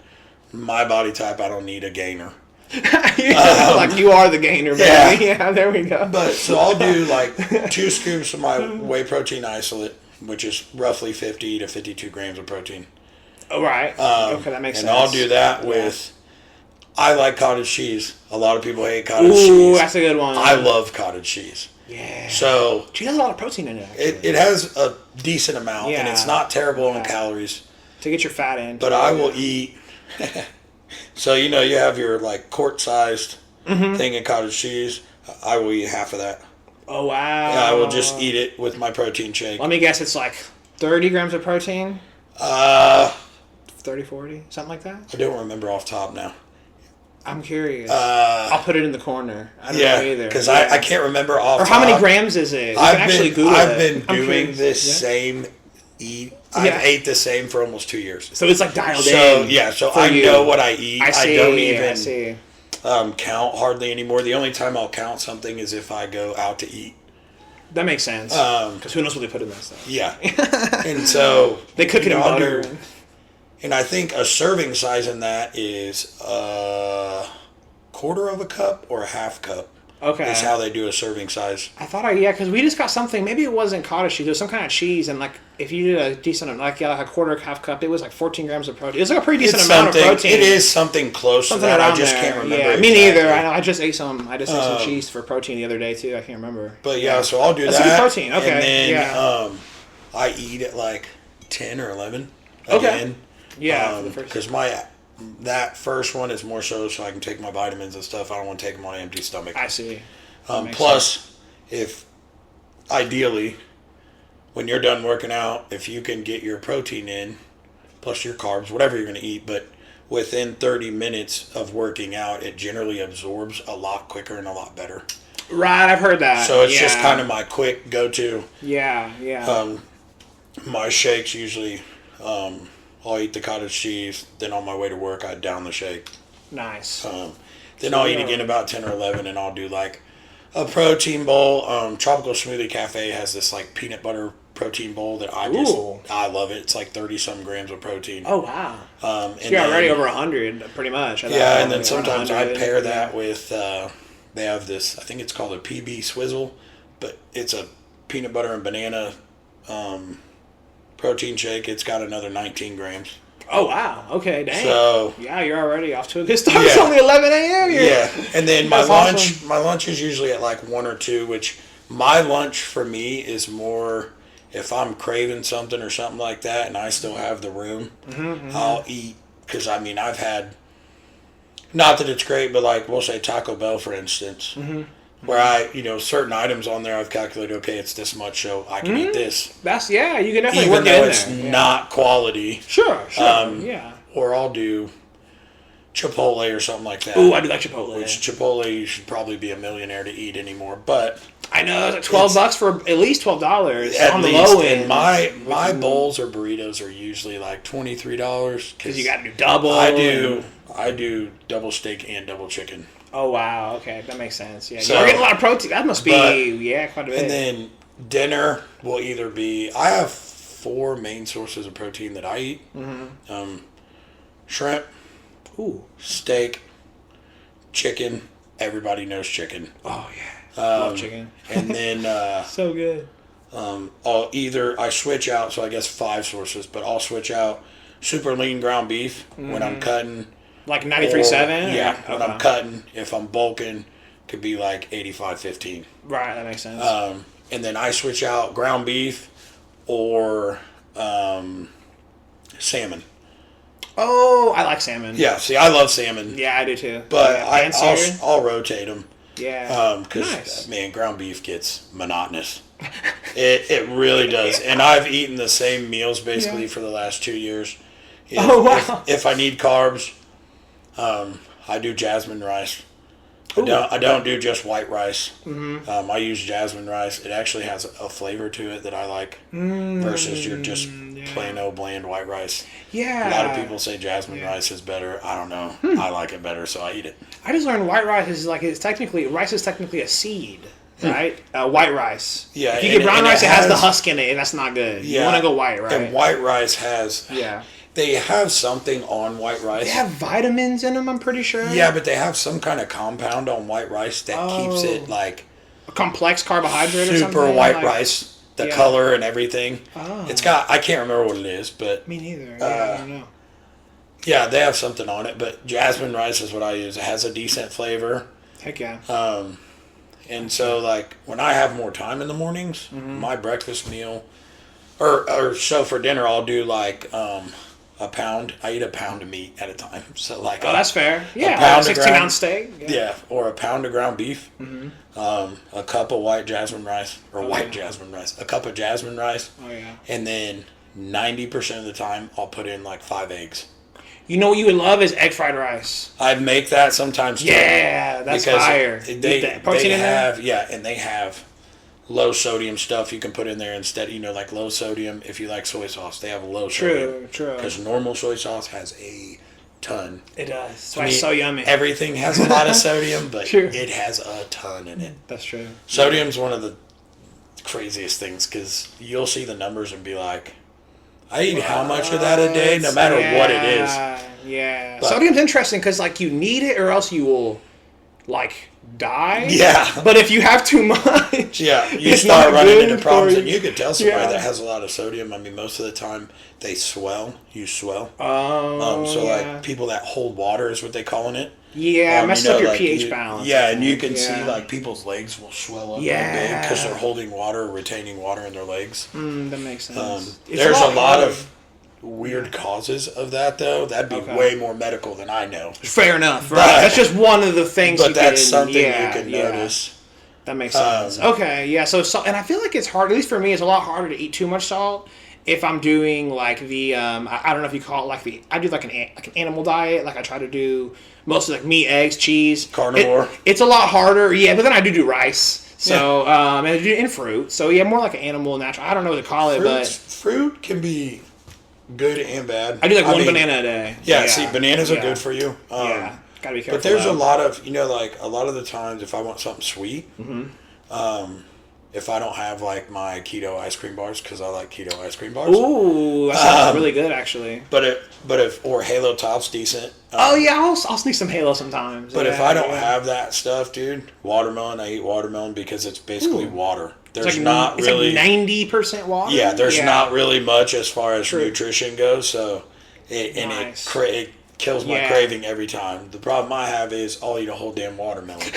My body type, I don't need a gainer. Like you are the gainer, baby. Yeah, there we go. But so I'll do like 2 scoops of my whey protein isolate, which is roughly 50 to 52 grams of protein. Oh, right. Okay, that makes sense. And I'll do that with, I like cottage cheese. A lot of people hate cottage cheese. Ooh, that's a good one. I love cottage cheese. Yeah. So cheese has a lot of protein in it, actually. It has a decent amount, and it's not terrible in calories. To get your fat in. But I will eat... So, you have your, like, quart-sized thing of cottage cheese. I will eat half of that. Oh, wow. Yeah, I will just eat it with my protein shake. Let me guess, it's like 30 grams of protein? 30, 40? Something like that? I don't remember off top now. I'm curious. I'll put it in the corner. I don't know either. Because I can't remember off top. Or how many grams is it? I've been doing this same eat. I've ate the same for almost 2 years. So it's like dialed in. So I know what I eat. I don't even count hardly anymore. The only time I'll count something is if I go out to eat. That makes sense. Because who knows what they put in that stuff. Yeah. And so... They cook it in butter. And I think a serving size in that is a quarter of a cup or a half cup. Okay. That's how they do a serving size. I thought because we just got something, maybe it wasn't cottage cheese, it was some kind of cheese, and like, if you did a decent, like a quarter, half cup, it was like 14 grams of protein. It was like a pretty decent amount of protein. It is something close to that, I just can't remember. Yeah, me neither. I know, I just ate some cheese for protein the other day too, I can't remember. But so I'll do that. That's good protein, okay. And then, I eat at like 10 or 11 again. Yeah, because that first one is more so I can take my vitamins and stuff. I don't want to take them on an empty stomach. I see. Plus, if ideally, when you're done working out, if you can get your protein in, plus your carbs, whatever you're going to eat, but within 30 minutes of working out, it generally absorbs a lot quicker and a lot better. Right, I've heard that. So it's just kind of my quick go-to. Yeah. My shakes usually... I'll eat the cottage cheese, then on my way to work, I down the shake. Nice. Then I'll eat again about 10 or 11, and I'll do like a protein bowl. Tropical Smoothie Cafe has this like peanut butter protein bowl that I love it. It's like 30-some grams of protein. Oh, wow. And you're already over 100, pretty much. Yeah, and then sometimes I pair that with, they have this, I think it's called a PB Swizzle, but it's a peanut butter and banana protein shake. It's got another 19 grams. Oh, wow. Okay, dang. So, you're already off to a good start. It's only 11 a.m. And then my lunch is usually at like 1 or 2, which my lunch for me is more if I'm craving something or something like that and I still have the room, I'll eat. Because, I mean, I've had, not that it's great, but like we'll say Taco Bell, for instance. Where I, certain items on there I've calculated, okay, it's this much, so I can eat this. You can definitely work it in there. Even though it's not quality. Sure. Or I'll do Chipotle or something like that. Ooh, I do like Chipotle. Which Chipotle, you should probably be a millionaire to eat anymore, but... I know, it's like $12 for at least $12 at on the least, low end. And my bowls or burritos are usually like $23. Because you got to do double. I do double steak and double chicken. Oh, wow. Okay. That makes sense. Yeah. So, you're getting a lot of protein. That must be, quite a bit. And then dinner will either be... I have 4 main sources of protein that I eat. shrimp, Ooh. steak, chicken. Everybody knows chicken. Oh yeah. Love chicken. And then So good. I switch out. So I guess 5 sources, but I'll switch out super lean ground beef when I'm cutting. Like 93.7? Yeah, when I'm cutting. If I'm bulking, could be like 85-15. Right, that makes sense. And then I switch out ground beef or salmon. Oh, I like salmon. Yeah, see, I love salmon. Yeah, I do too. But Yeah, I'll rotate them. Yeah. Because, nice. man, ground beef gets monotonous. It really does. And I've eaten the same meals basically for the last 2 years. If I need carbs, I do jasmine rice. I don't do just white rice. Mm-hmm. I use jasmine rice. It actually has a flavor to it that I like versus your just plain old bland white rice. Yeah. A lot of people say jasmine rice is better. I don't know. I like it better, so I eat it. I just learned white rice is rice is technically a seed, right? White rice. Yeah. If you get brown rice, it has the husk in it, and that's not good. Yeah, you want to go white, right? And white rice has. Yeah. They have something on white rice. They have vitamins in them, I'm pretty sure. Yeah, but they have some kind of compound on white rice that keeps it like a complex carbohydrate or something. Super white rice, the color and everything. Oh. It's got, I can't remember what it is, but me neither. Yeah, I don't know. Yeah, they have something on it, but jasmine rice is what I use. It has a decent flavor. Heck yeah. And so like when I have more time in the mornings, my breakfast meal, or so for dinner I'll do like a pound. I eat a pound of meat at a time. So like, that's fair. Yeah, pound like 16-ounce steak. Yeah, or a pound of ground beef. A cup of white jasmine rice, a cup of jasmine rice. Oh yeah. And then 90% of the time, I'll put in like 5 eggs. You know what you would love is egg fried rice. I make that sometimes too. Yeah, that's fire. They have and they have low sodium stuff you can put in there instead. Like low sodium. If you like soy sauce, they have low sodium. True. Because normal soy sauce has a ton. It does. That's why it's so yummy. Everything has a lot of sodium, but True. it has a ton in it. That's true. Sodium's one of the craziest things because you'll see the numbers and be like, I eat how much of that a day, no matter what it is. Yeah. But sodium's interesting because like you need it or else you will like die. Yeah. But if you have too much, you start running into problems. And you could tell somebody that has a lot of sodium. I mean, most of the time they swell. You swell. Like people that hold water is what they calling it. Yeah, messed up your pH balance. Yeah, and you can see like people's legs will swell up really big because they're holding water or retaining water in their legs. That makes sense. There's a lot of weird causes of that, though. That'd be way more medical than I know. Fair enough, right? That's just one of the things. But that's something you can notice. That makes sense. Okay, yeah. So, and I feel like it's hard. At least for me, it's a lot harder to eat too much salt. If I'm doing like the, I don't know if you call it like I do like an animal diet. Like I try to do mostly like meat, eggs, cheese. Carnivore. It's a lot harder, but then I do rice. So, and I do in fruit. So yeah, more like an animal, natural. I don't know what to call it, but fruit can be good and bad. I do like one banana a day. Yeah, see, bananas are good for you. Gotta be careful. But there's a lot of, like a lot of the times if I want something sweet, if I don't have like my keto ice cream bars, because I like keto ice cream bars. Ooh, that sounds really good actually. But if Halo Top's decent. I'll sneak some Halo sometimes. But if I don't have that stuff, dude, watermelon, I eat watermelon because it's basically water. There's not really 90% water. Yeah, there's not really much as far as nutrition goes. So it kills my craving every time. The problem I have is I'll eat a whole damn watermelon.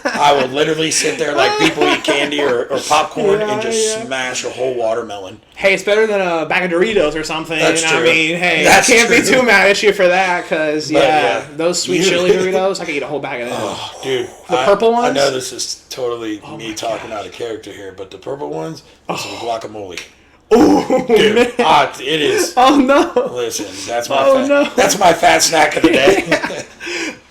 I will literally sit there like people eat candy or popcorn and just smash a whole watermelon. Hey, it's better than a bag of Doritos or something. That's true. I mean, hey, I can't be too mad at you for that because, those sweet chili Doritos, I could eat a whole bag of those. Oh, dude. The purple ones? I know this is totally me talking out of character here, but the purple ones, some guacamole. Oh, dude, man. It is. Oh, no. Listen, that's my fat snack of the day.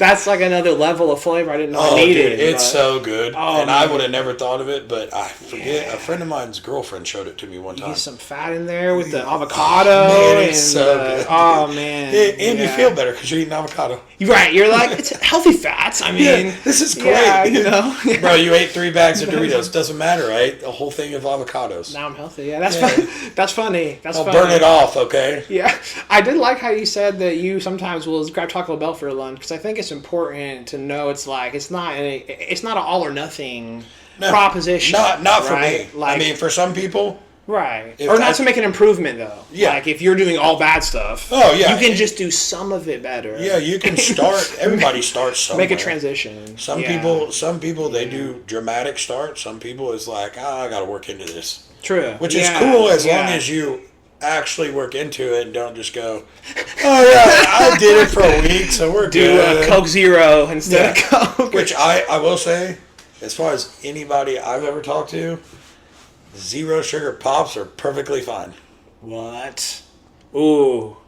That's like another level of flavor I didn't know I Oh, needed. dude, it's so good. Oh, and I man. would have never thought of it, but I forget. A friend of mine's girlfriend showed it to me one You time. get some fat in there with the avocado. Man, it's and, so good. Oh, man. And you feel better because you're eating avocado. Right. You're like, it's healthy fats. I mean, Yeah, this is great. Yeah, you know. Bro, you ate 3 bags of Doritos. Doesn't matter, right? A whole thing of avocados. Now I'm healthy. Yeah, that's fun. That's funny. That's I'll funny. burn it off, okay? Yeah, I did like how you said that you sometimes will grab Taco Bell for lunch because I think it's important to know it's not an all or nothing proposition. Not for right? me. Like, I mean, for some people, right? if Or not I- to make an improvement though. Yeah. Like if you're doing all bad stuff. Oh, yeah. You can just do some of it better. yeah, you can start. Everybody starts somewhere. Make a transition. Some people, they do dramatic start. Some people is like, I got to work into this. True. Which is cool as long as you actually work into it and don't just go, oh yeah, I did it for a week, so we're do good. Coke Zero instead of Coke. Which I will say, as far as anybody I've ever talked to, 0 sugar pops are perfectly fine. What? Ooh.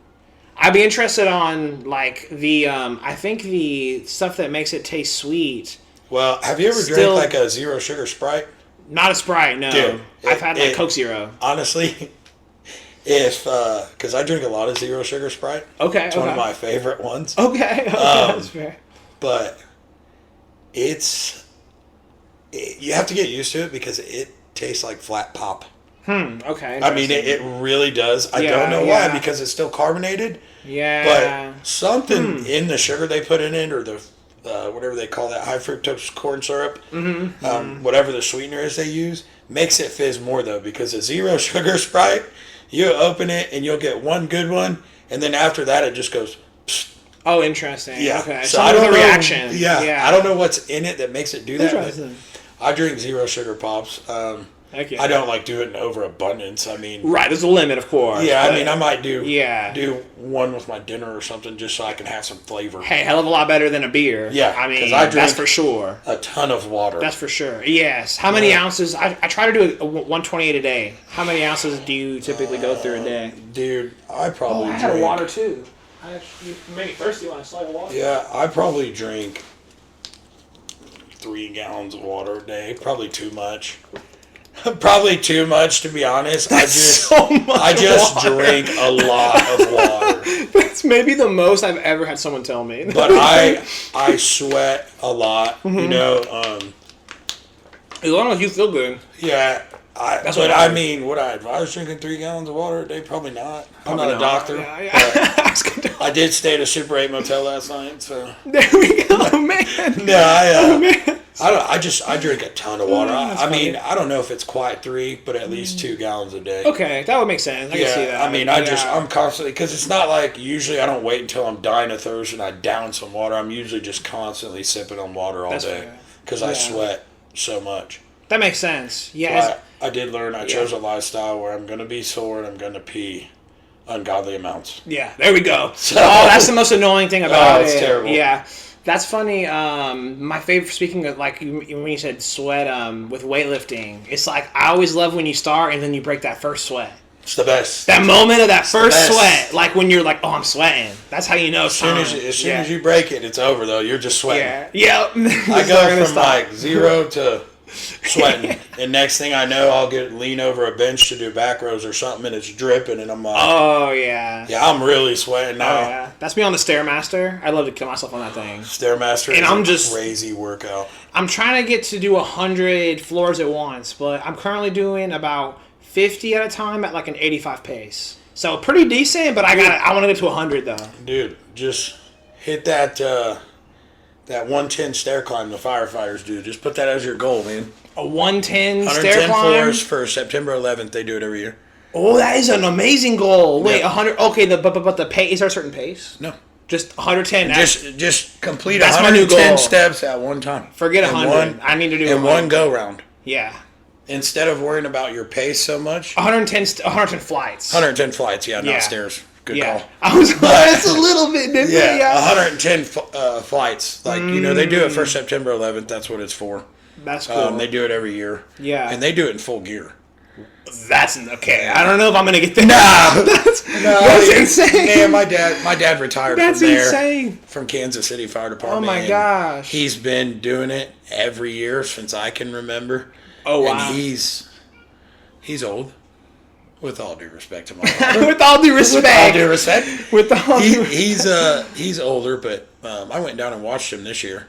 I'd be interested on like the I think the stuff that makes it taste sweet. Well, have you ever Still- drank like a 0 sugar Sprite? Not a Sprite, no. Dude, I've had like it- Coke Zero. Honestly, if because I drink a lot of 0 sugar Sprite. Okay. It's one of my favorite ones. Okay, that's fair. But you have to get used to it because it tastes like flat pop. Okay. I mean, it really does. I don't know why, because it's still carbonated. Yeah. But something in the sugar they put in it, or the whatever they call that high fructose corn syrup, whatever the sweetener is they use, makes it fizz more though. Because a 0 sugar Sprite, you open it and you'll get one good one, and then after that it just goes. Psst. Oh, interesting. Yeah. Okay. So Some I don't know. reaction. Yeah. I don't know what's in it that makes it do that. But Interesting. I drink 0 sugar pops. Okay. I don't like do it in overabundance. I mean, Right. There's a limit, of course. yeah. but- I mean, I might do one with my dinner or something just so I can have some flavor. Hey, hell of a lot better than a beer. Yeah, I mean, 'cause I that's drink- for sure. A ton of water. That's for sure. Yes. How many ounces? I try to do a 128 a day. How many ounces do you typically go through a day? Dude, I probably I had drink. water too. You made me thirsty when I saw your water. Yeah, I probably drink 3 gallons of water a day. Probably too much. Probably too much, to be honest. I just water. drink a lot of water. That's maybe the most I've ever had someone tell me. But I sweat a lot. You know. As long as you feel good. Yeah. That's but what I I mean, would I advise drinking 3 gallons of water a day? Probably not. I'm Probably not a doctor. Yeah. But I did stay at a Super 8 motel last night, so. There we go, man. No, I drink a ton of water. That's I mean, funny. I don't know if it's quite 3, but at least 2 gallons a day. Okay, that would make sense. I can see that. I mean, I'm constantly, because it's not like usually I don't wait until I'm dying of thirst and I down some water. I'm usually just constantly sipping on water all That's day fair. because I sweat so much. That makes sense. Yeah. But I did learn I chose a lifestyle where I'm going to be sore and I'm going to pee ungodly amounts. Yeah, there we go. So- Oh, that's the most annoying thing about it. it's terrible. Yeah, that's funny. My favorite, speaking of like when you said sweat, with weightlifting, it's like I always love when you start and then you break that first sweat. It's the best. That moment of that first best. sweat, like when you're like, oh, I'm sweating. That's how you know. As soon as you break it, it's over though. You're just sweating. Yeah. I go from like 0 to sweating, and next thing I know, I'll lean over a bench to do back rows or something, and it's dripping, and I'm like, Oh yeah. yeah, I'm really sweating now. Oh, yeah. That's me on the Stairmaster. I love to kill myself on that thing. Stairmaster And is I'm a just- crazy workout. I'm trying to get to do 100 floors at once, but I'm currently doing about 50 at a time at like an 85 pace. So pretty decent, but I want to get to 100 though. Dude, just hit that 110 stair climb the firefighters do. Just put that as your goal, man. A 110 stair 110 climb. floors for September 11th. They do it every year. Oh, that is an amazing goal. Wait, Yeah. 100. Okay, but the pace, is there a certain pace? No. Just 110. Just complete That's my new 110 goal. steps at one time. Forget In 100. I need to do in 100. one go round. Yeah. Instead of worrying about your pace so much, 110 flights. 110 flights, yeah, Yeah. not stairs. Good Yeah. call. I was that's a little bit different. Yeah, Yeah. 110 flights. Like, they do it for September 11th. That's what it's for. That's cool. They do it every year. Yeah. And they do it in full gear. That's okay. I don't know if I'm gonna get there. That's insane. Man, my dad retired That's from there, insane. from Kansas City Fire Oh Department. my gosh. He's been doing it every year since I can remember. Oh wow. And he's old. With all due respect to my father. With all due respect. He's older, but I went down and watched him this year.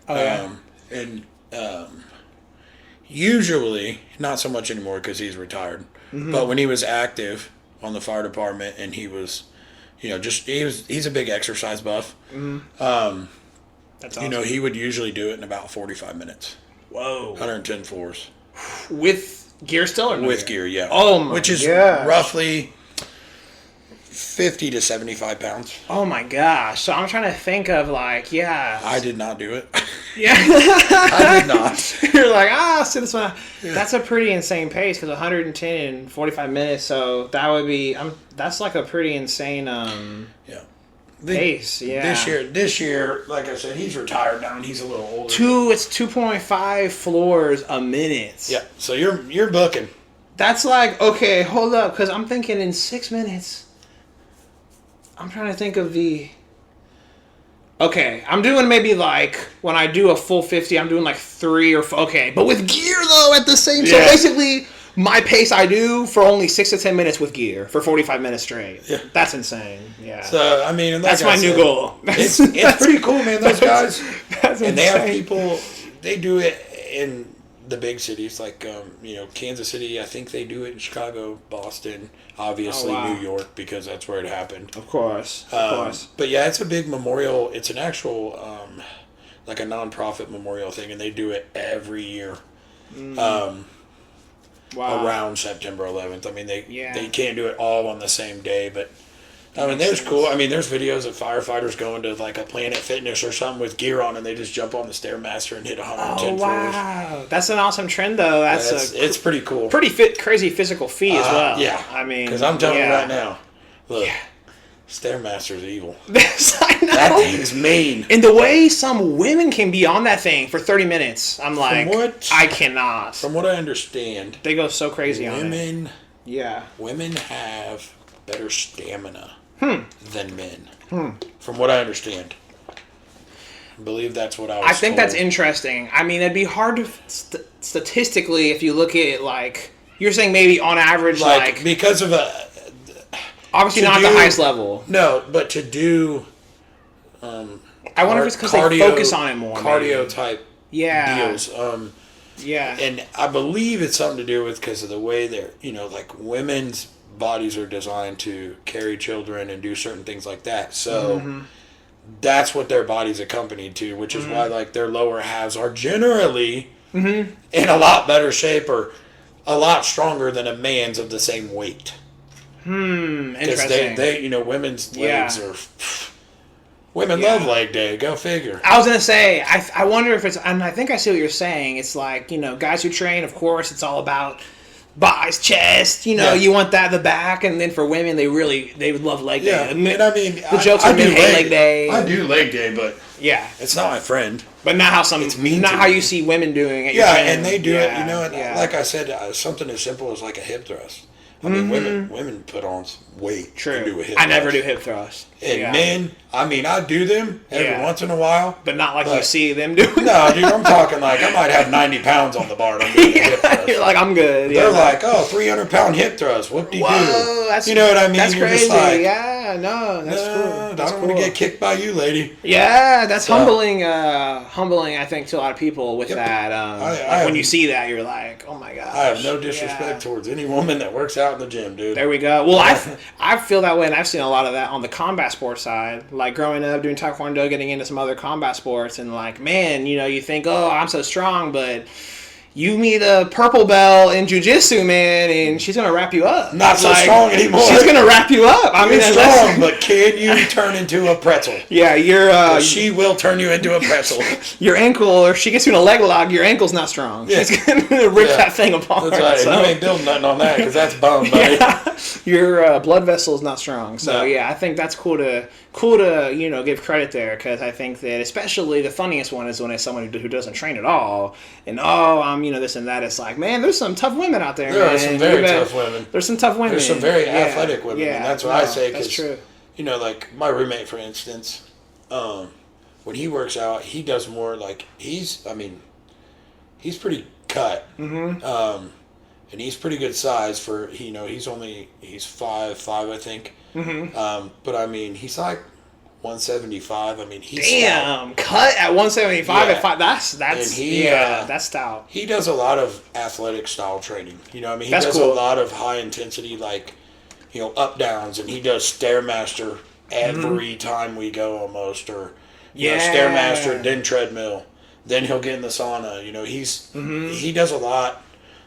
Oh yeah. And usually, not so much anymore because he's retired. Mm-hmm. But when he was active on the fire department, and he was, he's a big exercise buff. Mm-hmm. That's awesome. He would usually do it in about 45 minutes. Whoa. 110 floors. With gear still or no With gear, yeah. Oh my Which is gosh. roughly 50 to 75 pounds. Oh my gosh. So I'm trying to think of I did not do it. Yeah. I did not. You're like, see this one. Yeah. That's a pretty insane pace because 110 in 45 minutes. So that would be, that's like a pretty insane pace. Yeah. This year, like I said, he's retired now and he's a little older. It's 2.5 floors a minute. Yeah. So you're booking. That's like, okay, hold up, because I'm thinking in 6 minutes. I'm trying to think of okay, I'm doing maybe when I do a full 50, I'm doing 3 or 4. Okay, but with gear though at the same. Yeah. So basically, my pace I do for only 6 to 10 minutes with gear for 45 minutes straight. Yeah. That's insane. Yeah. So I mean, that's my new goal. It's pretty cool, man. Those guys, and they have people. They do it in the big cities like Kansas City. I think they do it in Chicago, Boston, obviously New York because that's where it happened. Of course. But yeah, it's a big memorial. It's an actual a nonprofit memorial thing, and they do it every year. Around September 11th. I mean, they can't do it all on the same day, but I mean, there's cool. I mean, there's videos of firefighters going to a Planet Fitness or something with gear on, and they just jump on the Stairmaster and hit 110 floors. Wow, that's an awesome trend, though. It's pretty cool. Pretty crazy physical feat as well. Yeah, I mean, because I'm telling you right now, look, Stairmaster's evil. I know. That thing's mean. And the way some women can be on that thing for 30 minutes, I'm like, I cannot. From what I understand, they go so crazy on it. Women have better stamina than men. From what I understand. I believe that's what I think told. That's interesting. I mean, it'd be hard to statistically if you look at you're saying maybe on average because of obviously not at the highest level. No, but to do I wonder if it's because they focus on it more. Cardio type deals. Yeah. And I believe it's something to do with because of the way they're, women's bodies are designed to carry children and do certain things like that. So that's what their body's accompanied to, which is why their lower halves are generally in a lot better shape or a lot stronger than a man's of the same weight. Interesting. They women's legs are. Women love leg day. Go figure. I was gonna say, I wonder if it's, and I think I see what you're saying. It's guys who train, of course, it's all about buys, chest. You want that in the back, and then for women, they would love leg day. And I mean, the jokes are men hate leg day. I do leg day, but it's not my friend. But not how how you see women doing it. And they do it. Like I said, something as simple as a hip thrust. I mean, women put on weight. True. To do a hip I thrust. never do hip thrust. And men, I mean, I do them every once in a while. But not you see them doing. No, dude, I'm talking I might have 90 pounds on the bar and I'm doing a hip thrust. You're I'm good. They're 300-pound hip thrust. Whoop-de-doo. That's, you know what I mean? That's You're crazy. Just that's cool. I don't want to get kicked by you, lady. Yeah, that's humbling, I think, to a lot of people with that. When you see that, you're like, oh my gosh. I have no disrespect towards any woman that works out in the gym, dude. There we go. Well, I feel that way, and I've seen a lot of that on the combat sports side. Growing up, doing taekwondo, getting into some other combat sports, and man, you think, oh, I'm so strong, but you meet a purple belt in jiu-jitsu, man, and she's gonna wrap you up. Not so strong anymore. She's gonna wrap you up. You're strong, but can you turn into a pretzel? Yeah, you're. She will turn you into a pretzel. Your ankle, or she gets you in a leg lock. Your ankle's not strong. Yeah. She's gonna rip that thing apart. That's right. So. You ain't building nothing on that because that's bone, buddy. Yeah. Your blood vessel is not strong. So I think that's cool to give credit there, because I think that especially the funniest one is when it's someone who doesn't train at all, and I'm mom, this and that. It's like, man, there's some tough women out there. There man. are some very tough women. There's some tough women. There's some very athletic women. Yeah, And that's what I say. That's true. Like my roommate, for instance, when he works out, he does more like he's pretty cut. Mm-hmm. And he's pretty good size for, he's 5'5", I think. Mm-hmm. But I mean, he's like 175. I mean, he's damn stout. Cut at 175 at 5. That's that's stout. He does a lot of athletic style training. He that's does cool. a lot of high intensity, like up downs, and he does Stairmaster every time we go almost, or Stairmaster, then treadmill, then he'll get in the sauna. He does a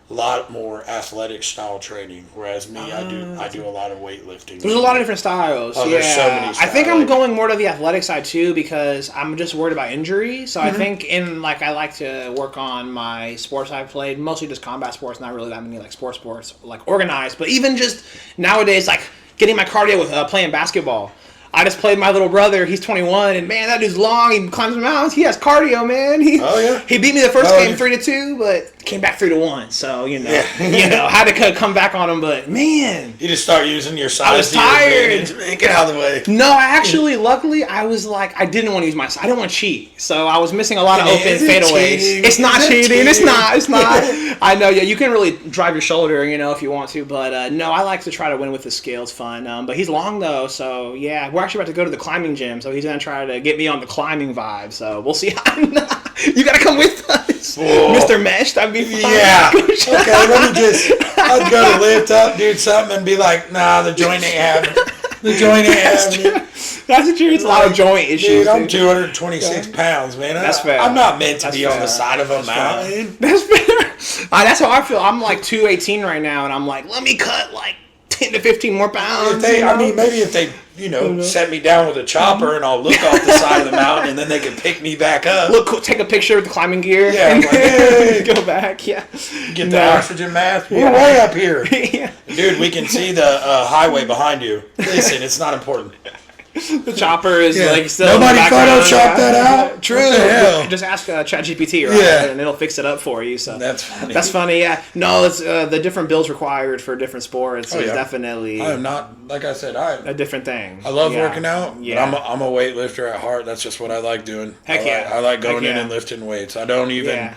lot more athletic style training, whereas me, I do a lot of weightlifting. There's a lot of different styles. There's so many styles. I think I'm going more to the athletic side too, because I'm just worried about injury. So I think I like to work on my sports I've played, mostly just combat sports, not really that many like sports like organized, but even just nowadays like getting my cardio with playing basketball. I just played my little brother. He's 21, and man, that dude's long. He climbs mountains. He has cardio, man. He beat me the first game 3-2, but came back 3-1. So had to come back on him. But man, you just start using your size. I was tired. Man, get out of the way. No, luckily, I was like, I didn't want to use my. I didn't want to cheat, so I was missing a lot of open fadeaways. It's not cheating. It's not. I know. Yeah, you can really drive your shoulder, if you want to. But no, I like to try to win with the skill. It's fun. But he's long though, so yeah. We're actually about to go to the climbing gym, so he's gonna try to get me on the climbing vibe. So we'll see. You gotta come with us, Mr. Mesh. That'd be fun. Yeah. Okay. Let me I'd go to lift up, do something, and be like, nah, the joint ain't having it. The joint ain't having it. That's true. It's a lot of joint issues. Dude, I'm 226 pounds, man. That's fair. I'm not meant to be on the side of a mountain. That's fair. That's how I feel. I'm like 218 right now, and I'm like, let me cut like 10 to 15 more pounds. Maybe if they, set me down with a chopper and I'll look off the side of the mountain and then they can pick me back up. Take a picture with the climbing gear. Yeah, and hey. Go back. Yeah. Get the oxygen mask. We're way up here. Yeah. Dude, we can see the highway behind you. Listen, it's not important. The chopper is like still. Nobody photoshopped that out. True. Just ask ChatGPT, right? Yeah. And it'll fix it up for you. So that's funny. That's funny. Yeah. No, it's the different builds required for different sports is definitely. I am not, like I said, a different thing. I love working out. Yeah. But I'm a weightlifter at heart. That's just what I like doing. Heck yeah. I like going in and lifting weights. I don't even. Yeah.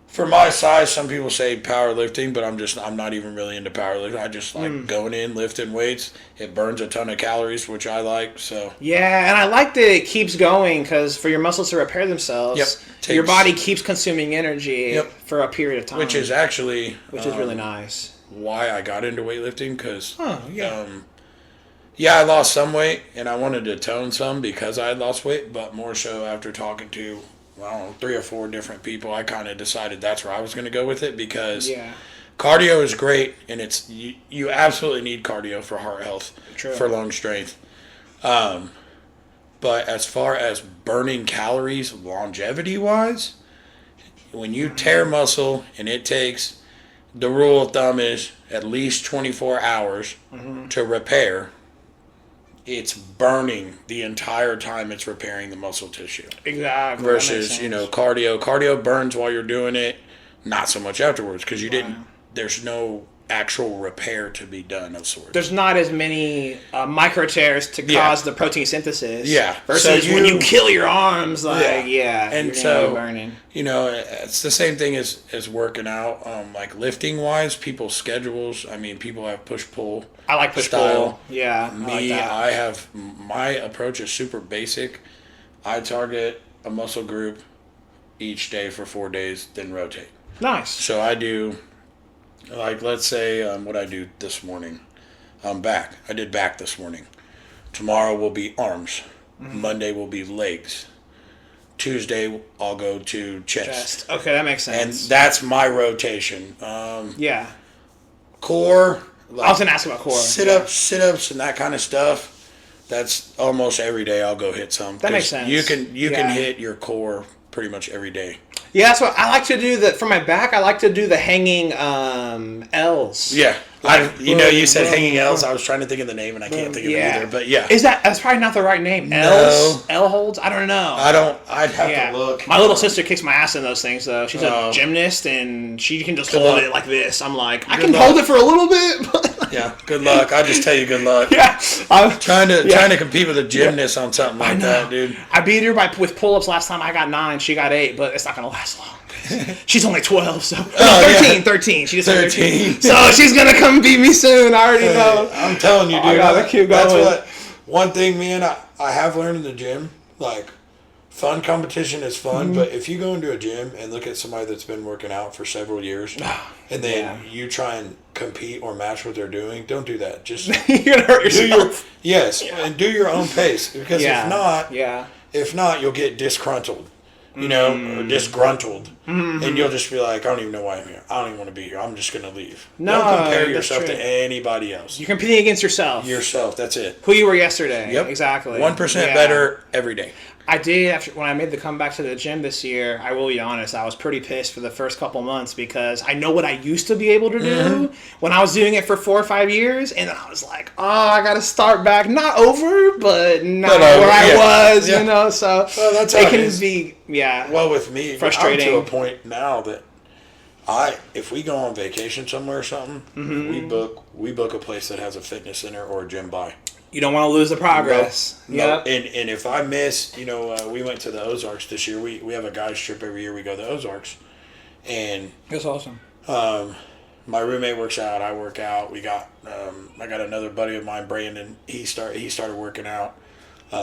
For my size, some people say powerlifting, but I'm not even really into powerlifting. I just like going in, lifting weights. It burns a ton of calories, which I like. So yeah, and I like that it keeps going because for your muscles to repair themselves, your body keeps consuming energy for a period of time, which is actually really nice. Why I got into weightlifting because I lost some weight and I wanted to tone some because I had lost weight, but more so after talking to 3 or 4 different people, I kind of decided that's where I was going to go with it because cardio is great, and it's you absolutely need cardio for heart health, for lung strength. But as far as burning calories longevity-wise, when you tear muscle and it takes, the rule of thumb is at least 24 hours to repair, it's burning the entire time it's repairing the muscle tissue. Exactly. Versus, cardio. Cardio burns while you're doing it, not so much afterwards because there's no actual repair to be done of sorts. There's not as many micro tears to cause the protein synthesis. Yeah. Versus when you kill your arms, and so burning. It's the same thing as working out. Like lifting wise, people's schedules. I mean, people have push pull. I like push pull. Yeah. Me, I have my approach is super basic. I target a muscle group each day for 4 days, then rotate. Nice. So I do. Like, let's say what I do this morning. Back. I did back this morning. Tomorrow will be arms. Monday will be legs. Tuesday, I'll go to chest. Okay, that makes sense. And that's my rotation. Core. I was going to ask about core. Sit-ups, and that kind of stuff. That's almost every day I'll go hit some. That makes sense. You can hit your core pretty much every day. Yeah, that's what I like to do. For my back, I like to do the hanging L's. Yeah. Like, You said hanging L's. I was trying to think of the name, and I can't think of it either. But yeah. That's probably not the right name. L's? L holds? I don't know. I'd have to look. My little sister kicks my ass in those things, though. She's a gymnast, and she can just hold it like this. I'm like, I can hold it for a little bit. But yeah, good luck. I just tell you good luck. Yeah. I'm trying to compete with a gymnast on something like that, dude. I beat her with pull-ups last time. I got 9, she got 8, but it's not going to last long. She's only 12, so 13. She just 13. So she's gonna come beat me soon. I already know. I'm telling you, dude. I gotta keep going. That's one thing, man. I have learned in the gym. Like, fun competition is fun, but if you go into a gym and look at somebody that's been working out for several years, and then you try and compete or match what they're doing, don't do that. Just you're gonna hurt yourself. And do your own pace, because if not, you'll get disgruntled. Or disgruntled. And you'll just be like, I don't even know why I'm here. I don't even want to be here. I'm just going to leave. No, don't compare yourself to anybody else. You're competing against yourself. That's it. Who you were yesterday. Yep. Exactly. 1% better every day. I did, when I made the comeback to the gym this year, I will be honest, I was pretty pissed for the first couple months because I know what I used to be able to do when I was doing it for 4 or 5 years, and then I was like, I got to start back, not over, but not where I was, so that's how it can be, well, with me, frustrating. I'm to a point now that if we go on vacation somewhere or something, we book a place that has a fitness center or a gym by. You don't want to lose the progress. Nope. And if I miss, we went to the Ozarks this year. We have a guys trip every year. We go to the Ozarks, and that's awesome. My roommate works out. I work out. I got another buddy of mine, Brandon. He started working out.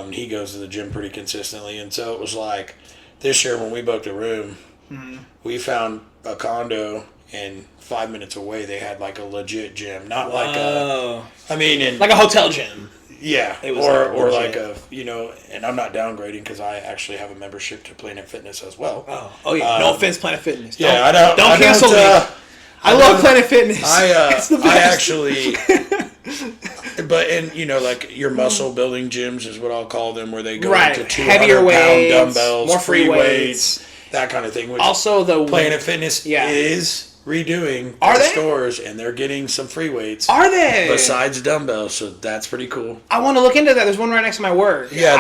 He goes to the gym pretty consistently, and so it was like this year when we booked a room, we found a condo. And 5 minutes away, they had like a legit gym, not like like a hotel gym. Yeah, it was or like a and I'm not downgrading because I actually have a membership to Planet Fitness as well. Oh yeah, no offense, Planet Fitness. Yeah, don't cancel me. I love Planet Fitness. It's the best. I actually, but like your muscle building gyms is what I'll call them, where they go into 200-pound dumbbells, more free weights, that kind of thing. Which also, the Planet Fitness is redoing stores, and they're getting some free weights. Are they? Besides dumbbells, so that's pretty cool. I want to look into that. There's one right next to my work. Yeah,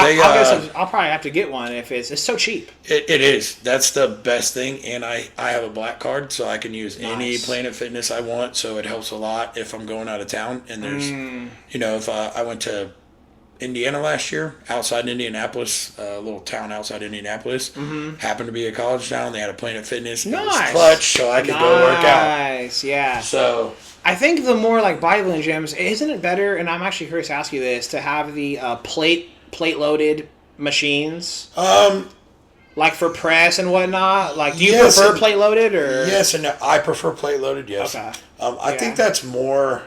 I'll probably have to get one if it's so cheap. It is. That's the best thing, and I have a black card, so I can use any Planet Fitness I want, so it helps a lot if I'm going out of town. And there's, if I went to Indiana last year, outside Indianapolis, a little town outside Indianapolis. Happened to be a college town. They had a Planet Fitness. It was clutch, so I could go work out. Nice, yeah. So I think the more like bodybuilding gyms, isn't it better? And I'm actually curious to ask you this: to have the plate loaded machines, like for press and whatnot. Like, do you prefer plate loaded or? Yes, and no. I prefer plate loaded. Yes. Okay. I think that's more.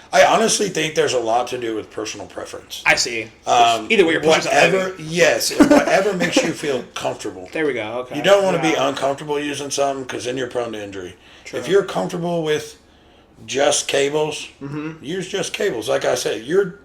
I honestly think there's a lot to do with personal preference. I see. Either way, you're whatever makes you feel comfortable. There we go. Okay. You don't want to be uncomfortable using something because then you're prone to injury. True. If you're comfortable with just cables, use just cables. Like I said, you're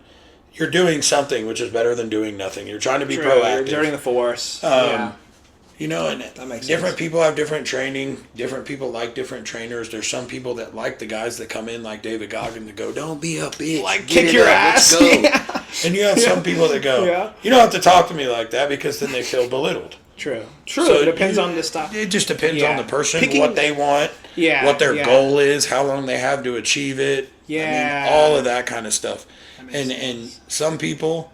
doing something which is better than doing nothing. You're trying to be proactive. You're exerting the force. And that makes different sense. people have different training. Different people like different trainers. There's some people that like the guys that come in like David Goggin to go, don't be a bitch. Like, kick your ass. Let's go. Yeah. And you have some people that go, you don't have to talk to me like that because then they feel belittled. True. So it depends on the stuff. It just depends on the person, what they want, what their goal is, how long they have to achieve it. Yeah. I mean, all of that kind of stuff. And some people,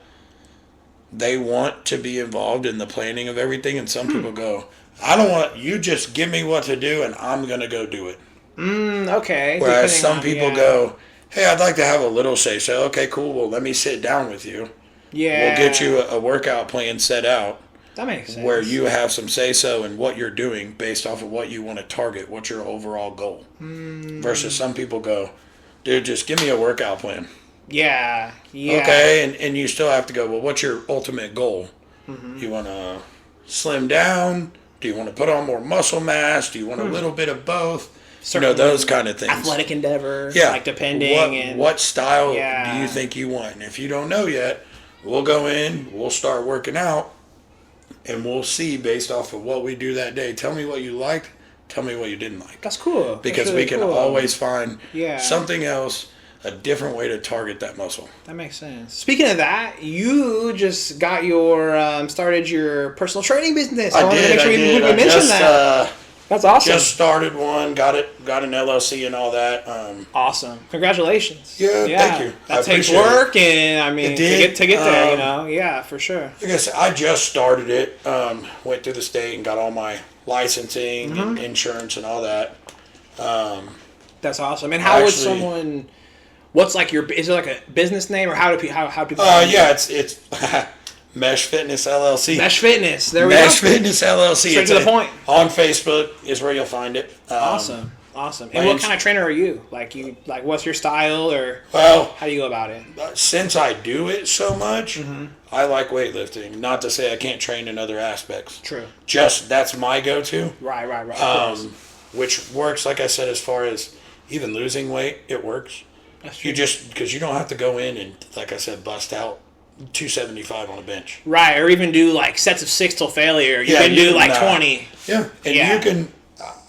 they want to be involved in the planning of everything, and some people go, I don't want you, just give me what to do and I'm going to go do it. Okay. Whereas some people go, hey, I'd like to have a little say so. Okay, cool. Well, let me sit down with you. Yeah. We'll get you a workout plan set out. That makes sense. Where you have some say so in what you're doing based off of what you want to target, what's your overall goal. Versus some people go, dude, just give me a workout plan. Yeah. Okay, and you still have to go, well, what's your ultimate goal? You want to slim down? Do you want to put on more muscle mass? Do you want a little bit of both? Those kind of things. Athletic endeavor. Yeah. Like depending. What style do you think you want? And if you don't know yet, we'll go in, we'll start working out, and we'll see based off of what we do that day. Tell me what you liked. Tell me what you didn't like. That's cool. Because That's really we can cool. always find Yeah. something else, a different way to target that muscle. That makes sense. Speaking of that, you just got your started your personal training business. I wanted did. to make sure I we did. I mentioned just, that. That's awesome. Just started one. Got an LLC and all that. Awesome. Congratulations. Yeah, thank you. That I takes appreciate work, and I mean, It did. to get there, yeah, for sure. Like I said, I just started it. Went through the state and got all my licensing and insurance and all that. That's awesome. And how would someone? What's like your? Is it like a business name, or how do people? Yeah, it's Mesh Fitness LLC. Mesh Fitness. There we Mesh go. Fitness LLC. Straight to the point. On Facebook is where you'll find it. Awesome. And what kind of trainer are you? Like what's your style, or well, how do you go about it? Since I do it so much, I like weightlifting. Not to say I can't train in other aspects. True. Just that's my go-to. Right. Which works, like I said, as far as even losing weight, it works. That's true. Because you don't have to go in and, like I said, bust out 275 on a bench. Right, or even do like sets of 6 till failure. You can do like 20. Yeah, and you can.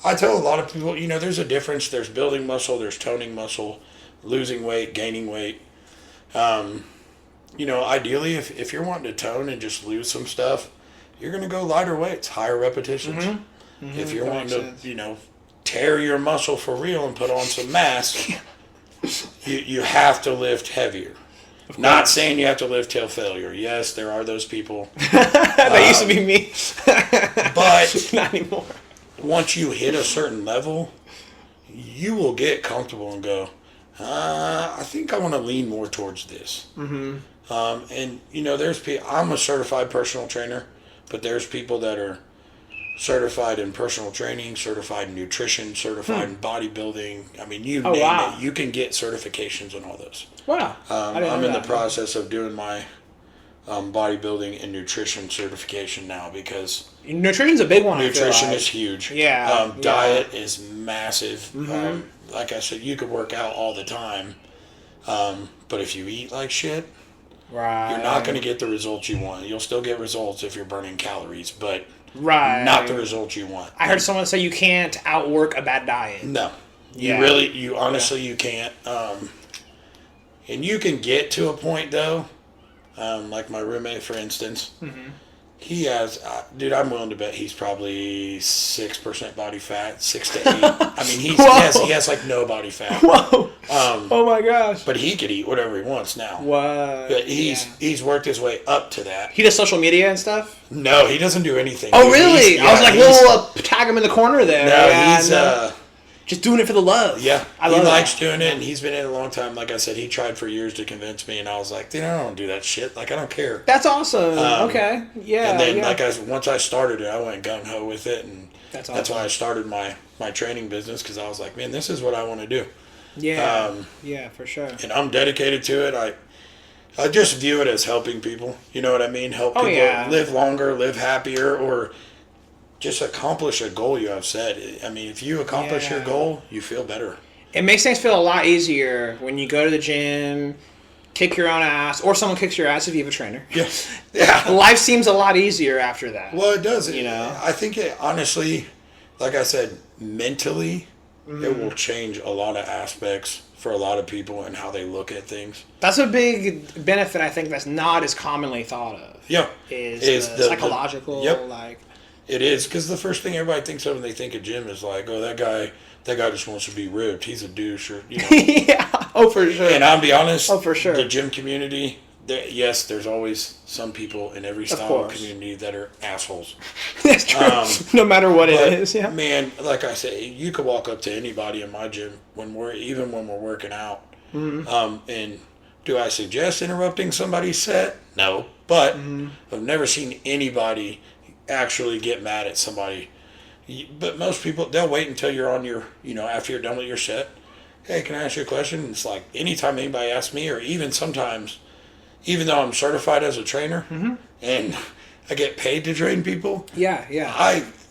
I tell a lot of people, there's a difference. There's building muscle. There's toning muscle, losing weight, gaining weight. Ideally, if you're wanting to tone and just lose some stuff, you're going to go lighter weights, higher repetitions. If you're wanting to, tear your muscle for real and put on some mass, you have to lift heavier. Not saying you have to lift till failure. Yes, there are those people. That used to be me. But not anymore. Once you hit a certain level, you will get comfortable and go, I think I want to lean more towards this. And, there's people, I'm a certified personal trainer, but there's people that are certified in personal training, certified in nutrition, certified in bodybuilding. I mean, you name it. You can get certifications on all those. Wow. I'm in the process of doing my bodybuilding and nutrition certification now because nutrition's a big one. Nutrition is huge. Yeah. Diet is massive. Like I said, you could work out all the time, but if you eat like shit, right, you're not going to get the results you want. You'll still get results if you're burning calories, but not the results you want. I heard someone say you can't outwork a bad diet. No. Yeah. You honestly, you can't. And you can get to a point, though, like my roommate, for instance, he has, dude, I'm willing to bet he's probably 6% body fat, 6 to 8. I mean, he has like no body fat. Whoa. Oh my gosh. But he could eat whatever he wants now. What? But he's worked his way up to that. He does social media and stuff? No, he doesn't do anything. Oh, really? I was like, we'll tag him in the corner there. No, he's just doing it for the love. Yeah, I love he likes doing it, and he's been in it a long time. Like I said, he tried for years to convince me, and I was like, dude, I don't do that shit. Like, I don't care. That's awesome. Okay, yeah. And then, once I started it, I went gung ho with it, and that's why I started my training business because I was like, man, this is what I want to do. Yeah, for sure. And I'm dedicated to it. I just view it as helping people. You know what I mean? Help people live longer, live happier, or just accomplish a goal you have set. I mean, if you accomplish your goal, you feel better. It makes things feel a lot easier when you go to the gym, kick your own ass, or someone kicks your ass if you have a trainer. Yeah. Life seems a lot easier after that. Well, it does. I think it, honestly, like I said, mentally, it will change a lot of aspects for a lot of people and how they look at things. That's a big benefit, I think, that's not as commonly thought of. Yeah. Is the psychological, It is, because the first thing everybody thinks of when they think of gym is like, oh, that guy just wants to be ripped. He's a douche, or Yeah. Oh, for sure. And I'll be honest. Oh, for sure. The gym community, yes, there's always some people in every style of community that are assholes. That's true. No matter what it is. Yeah. Man, like I say, you could walk up to anybody in my gym when we're working out. And do I suggest interrupting somebody's set? No, but I've never seen anybody actually get mad at somebody. But most people, they'll wait until you're on your, after you're done with your set. Hey, can I ask you a question? It's like anytime anybody asks me, or even sometimes, even though I'm certified as a trainer and I get paid to train people. Yeah.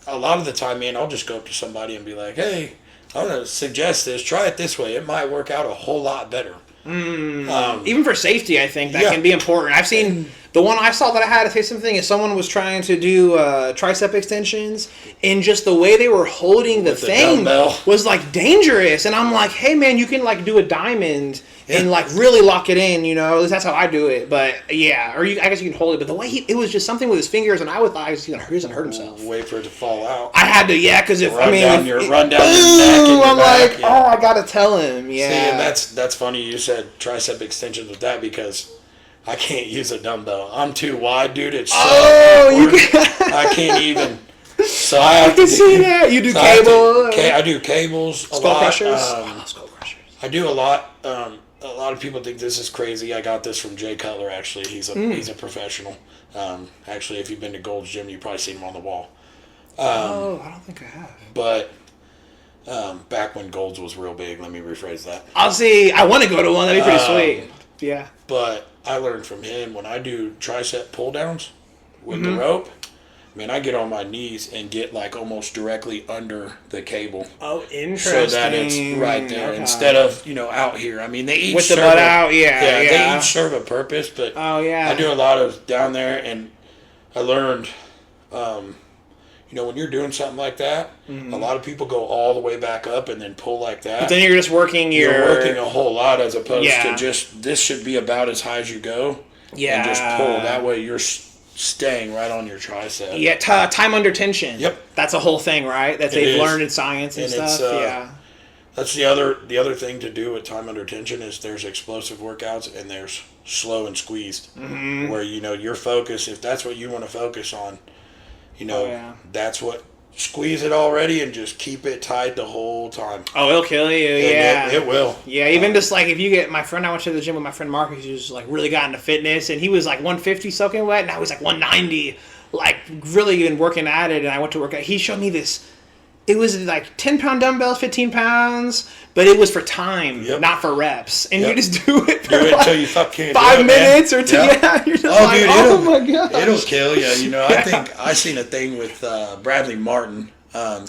A lot of the time, man, I'll just go up to somebody and be like, hey, I'm going to suggest this. Try it this way. It might work out a whole lot better. Even for safety, I think that can be important. I've seen the one I saw that I had to say something is someone was trying to do tricep extensions, and just the way they were holding the thing was like dangerous. And I'm like, hey man, you can like do a diamond and like really lock it in, you know. That's how I do it. But yeah, or I guess you can hold it. But the way it was just something with his fingers, and I thought he was gonna hurt himself. Wait for it to fall out. I had to, because if run down your neck. I'm like, I gotta tell him, See, and that's funny. You said tricep extensions with that because I can't use a dumbbell. I'm too wide, dude. It's so I can't even. So I can see that. You do cable. I do cables. Skull crushers. I love skull crushers. I do a lot. A lot of people think this is crazy. I got this from Jay Cutler. Actually, he's a professional. Actually, if you've been to Gold's Gym, you've probably seen him on the wall. I don't think I have. But back when Gold's was real big, let me rephrase that. I'll see. I want to go to one. That'd be pretty sweet. Yeah. But I learned from him when I do tricep pull downs with the rope. Man, I get on my knees and get like almost directly under the cable. Oh, interesting. So that it's right there instead of out here. I mean, they each with the butt out. They each serve a purpose, but I do a lot of down there, and I learned, when you're doing something like that, a lot of people go all the way back up and then pull like that. But then you're just working You're working a whole lot as opposed to just this should be about as high as you go. Yeah. And just pull. That way you're staying right on your tricep. Yeah, time under tension. Yep. That's a whole thing, right? That they've learned in science and stuff. That's the other thing to do with time under tension is there's explosive workouts and there's slow and squeezed. Where your focus, if that's what you want to focus on, that's what. Squeeze it already and just keep it tight the whole time. Oh, it'll kill you. And it will. Yeah, even just like if you get my friend, I went to the gym with my friend Marcus, who's like really got into fitness, and he was like 150 soaking wet, and now he's like 190, like really been working at it. And I went to work out. He showed me this. It was like 10-pound dumbbells, 15 pounds, but it was for time, not for reps. And you just do it for until you can't 5 minutes or 2. Yeah, you're just my god, it'll kill you. I think I seen a thing with Bradley Martin. I've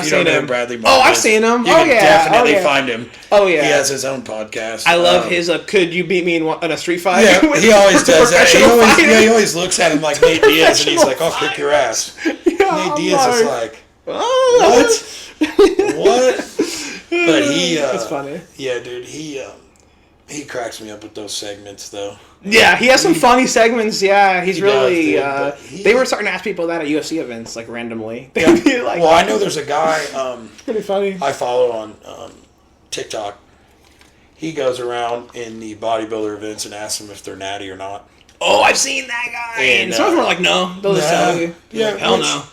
seen him. Bradley Martin I've seen him. You can definitely find him. Oh yeah, he has his own podcast. I love his. Could you beat me in a street fight? Yeah, he always does that. He always looks at him like Nate Diaz, and he's like, "I'll kick your ass." Nate Diaz is like. What? But that's funny. Yeah, dude, he cracks me up with those segments though. Yeah, he has some funny segments. Yeah, he's really. They were starting to ask people that at UFC events, like randomly. They'd be like, well, I know there's a guy. Pretty funny. I follow on TikTok. He goes around in the bodybuilder events and asks them if they're natty or not. Oh, I've seen that guy. And some of them are like, no, they'll just tell you. Yeah, hell no.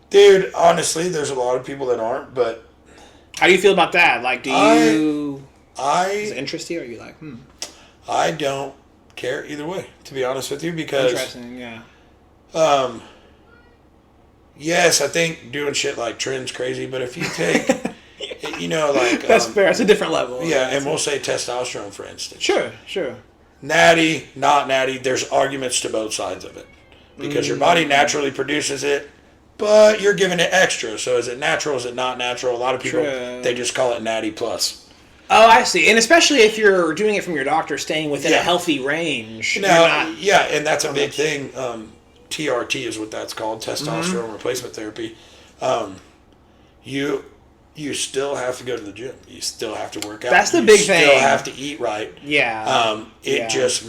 Dude, honestly, there's a lot of people that aren't, but... How do you feel about that? Like, does it interest you, or are you like, I don't care either way, to be honest with you, because... Interesting, yeah. Yes, I think doing shit like trend's crazy, but if you take... That's fair. It's a different level. Yeah, and we'll say testosterone, for instance. Sure. Natty, not natty, there's arguments to both sides of it. Because your body naturally produces it, but you're giving it extra. So is it natural? Is it not natural? A lot of people, they just call it natty plus. Oh, I see. And especially if you're doing it from your doctor, staying within a healthy range. Now, and that's a big thing. TRT is what that's called, testosterone replacement therapy. You still have to go to the gym. You still have to work out. That's the big thing. You still have to eat right. Yeah. It just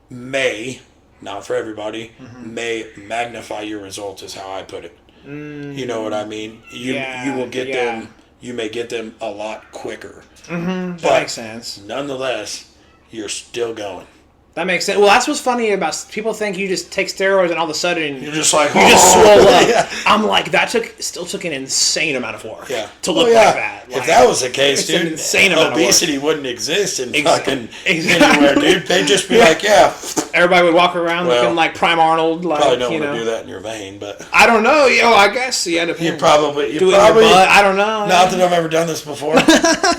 may... Not for everybody, may magnify your results is how I put it. You know what I mean? You will get them, you may get them a lot quicker. That makes sense. Nonetheless, you're still going. That makes sense. Well, that's what's funny about people think you just take steroids and all of a sudden you're just like, you just swole up. Yeah. I'm like, that still took an insane amount of work to look like that. Like, if that was the case, dude, an insane amount obesity of work. wouldn't exist in fucking anywhere, dude. They'd just be like, everybody would walk around looking like Prime Arnold. Like, probably don't want to do that in your vein, but I don't know. I guess you probably do it in your butt. I don't know. Not that I've ever done this before.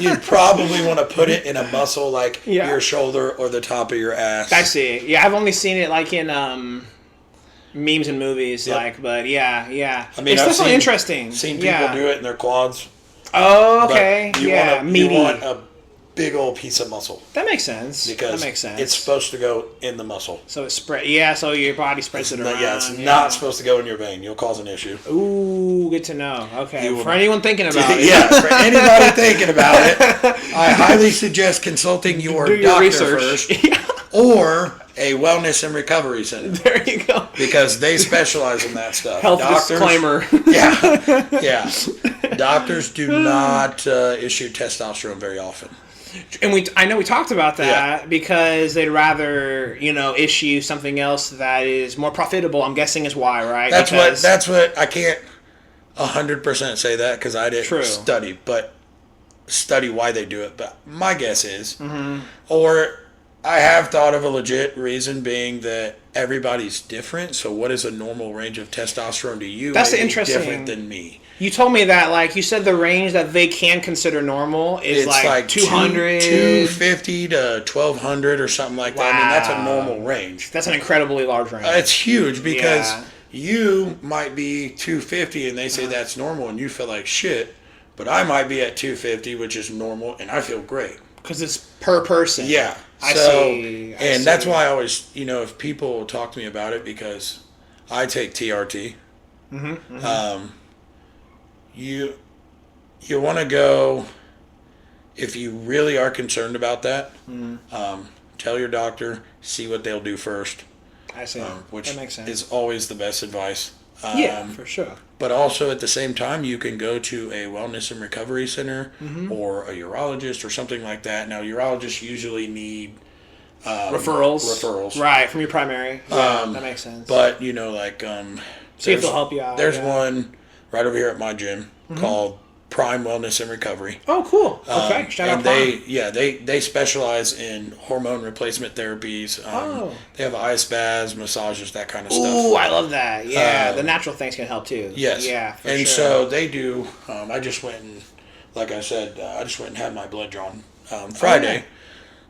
You'd probably want to put it in a muscle like your shoulder or the top of your ass. I see. Yeah, I've only seen it like in memes and movies, but yeah. I mean, it's definitely interesting. Seen people do it in their quads. Oh, okay. You want a big old piece of muscle. That makes sense. Because that makes sense. it's supposed to go in the muscle. So it spread. Yeah, so your body spreads it around. Yeah, it's not supposed to go in your vein. You'll cause an issue. Ooh, good to know. Okay, for anyone thinking about it. Yeah, for anybody thinking about it, I highly suggest consulting your doctor research first. Or a wellness and recovery center. There you go. Because they specialize in that stuff. Health disclaimer. Yeah. Doctors do not issue testosterone very often. And I know we talked about that because they'd rather, issue something else that is more profitable. I'm guessing is why, right? That's what I can't 100% say that because I didn't study why they do it. But my guess is, or I have thought of a legit reason being that everybody's different. So what is a normal range of testosterone to you? That's interesting. Different than me. You told me that, like, you said the range that they can consider normal is like 200. 250 to 1200 or something like that. I mean, that's a normal range. That's an incredibly large range. It's huge because you might be 250 and they say that's normal and you feel like shit. But I might be at 250, which is normal, and I feel great. Because it's per person. Yeah. I see. That's why I always, if people talk to me about it, because I take TRT. You want to go, if you really are concerned about that, tell your doctor, see what they'll do first. I see. Which that makes sense. is always the best advice. For sure. But also at the same time, you can go to a wellness and recovery center or a urologist or something like that. Now, urologists usually need referrals. Right, from your primary. Yeah, that makes sense. But, see if they'll help you out. There's one right over here at my gym called Prime Wellness and Recovery. Oh, cool. Okay, shout out Prime. They specialize in hormone replacement therapies. They have ice baths, massages, that kind of stuff. Ooh, I love that. Yeah, the natural things can help too. Yes. Yeah, for and sure. so they do. I just went and, like I said, had my blood drawn Friday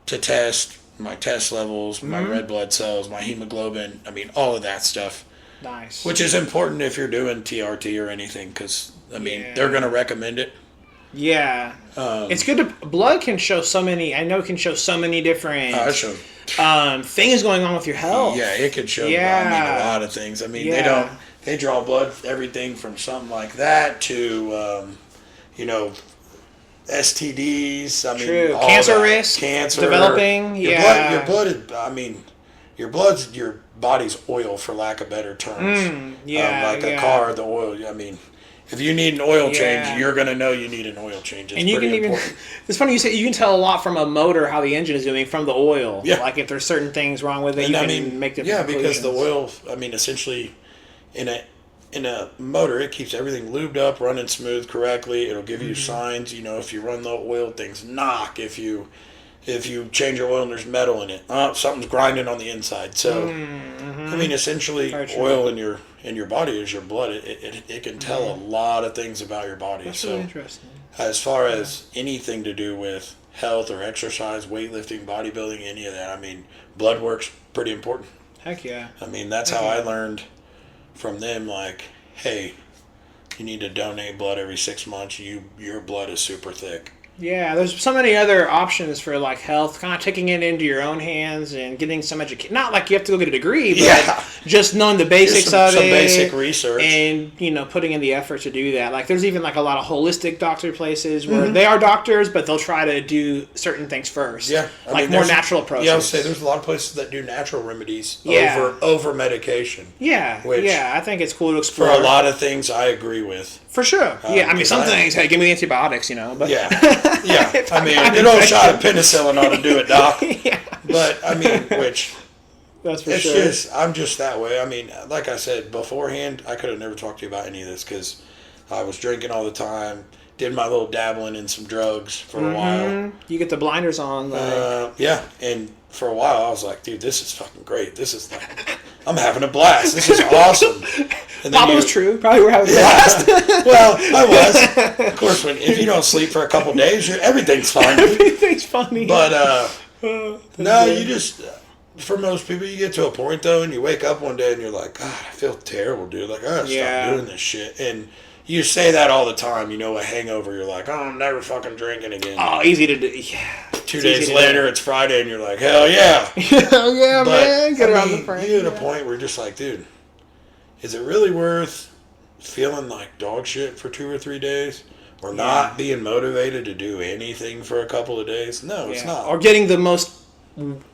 to test my test levels, my red blood cells, my hemoglobin. I mean, all of that stuff. Nice. Which is important if you're doing TRT or anything, because they're going to recommend it. Yeah, it's good to blood can show so many. I know it can show so many different things going on with your health. Yeah, it could show. a lot of things. I mean, they draw blood, everything from something like that to STDs. I mean, true. Cancer risk, developing. Your blood's your body's oil, for lack of better terms. Like a car, the oil. I mean, if you need an oil change, you're going to know you need an oil change. It's pretty important. It's funny you say you can tell a lot from a motor how the engine is doing from the oil. Yeah. Like if there's certain things wrong with it, you can make different conclusions. Because the oil, essentially in a motor, it keeps everything lubed up, running smooth correctly. It'll give you signs, if you run low oil, things knock. If you change your oil and there's metal in it, something's grinding on the inside. So, essentially, oil in your body is your blood. It can tell a lot of things about your body. That's really interesting. As far as anything to do with health or exercise, weightlifting, bodybuilding, any of that, blood work's pretty important. Heck yeah. That's how I learned from them, like, hey, you need to donate blood every 6 months. Your blood is super thick. Yeah, there's so many other options for like health, kind of taking it into your own hands and getting some education. Not like you have to go get a degree, but just knowing the basics of it. Some basic research. And, putting in the effort to do that. Like there's even like a lot of holistic doctor places where they are doctors, but they'll try to do certain things first. Yeah. More natural approaches. Yeah, I would say there's a lot of places that do natural remedies over medication. Yeah, I think it's cool to explore. For a lot of things, I agree with. For sure. Some things, hey, give me the antibiotics, but... Yeah. Good old shot of penicillin ought to do it, Doc. But, which... That's for sure. I'm just that way. Like I said, beforehand, I could have never talked to you about any of this because I was drinking all the time, did my little dabbling in some drugs for a while. You get the blinders on. And for a while, I was like, dude, this is fucking great. This is I'm having a blast. This is awesome. And probably was true. Probably were having a blast. Well, I was. Of course, if you don't sleep for a couple days, everything's fine. Everything's funny. But, you just... For most people, you get to a point, though, and you wake up one day and you're like, God, I feel terrible, dude. Like, I gotta stop doing this shit. And you say that all the time. A hangover, you're like, oh, I'm never fucking drinking again. Oh, easy to do. Yeah. 2 days later, it's Friday, and you're like, hell yeah. Hell yeah, But, man. Get around the you frame. get at a point where you're just like, dude, is it really worth feeling like dog shit for 2 or 3 days? Or not being motivated to do anything for a couple of days? No, it's not. Or getting the most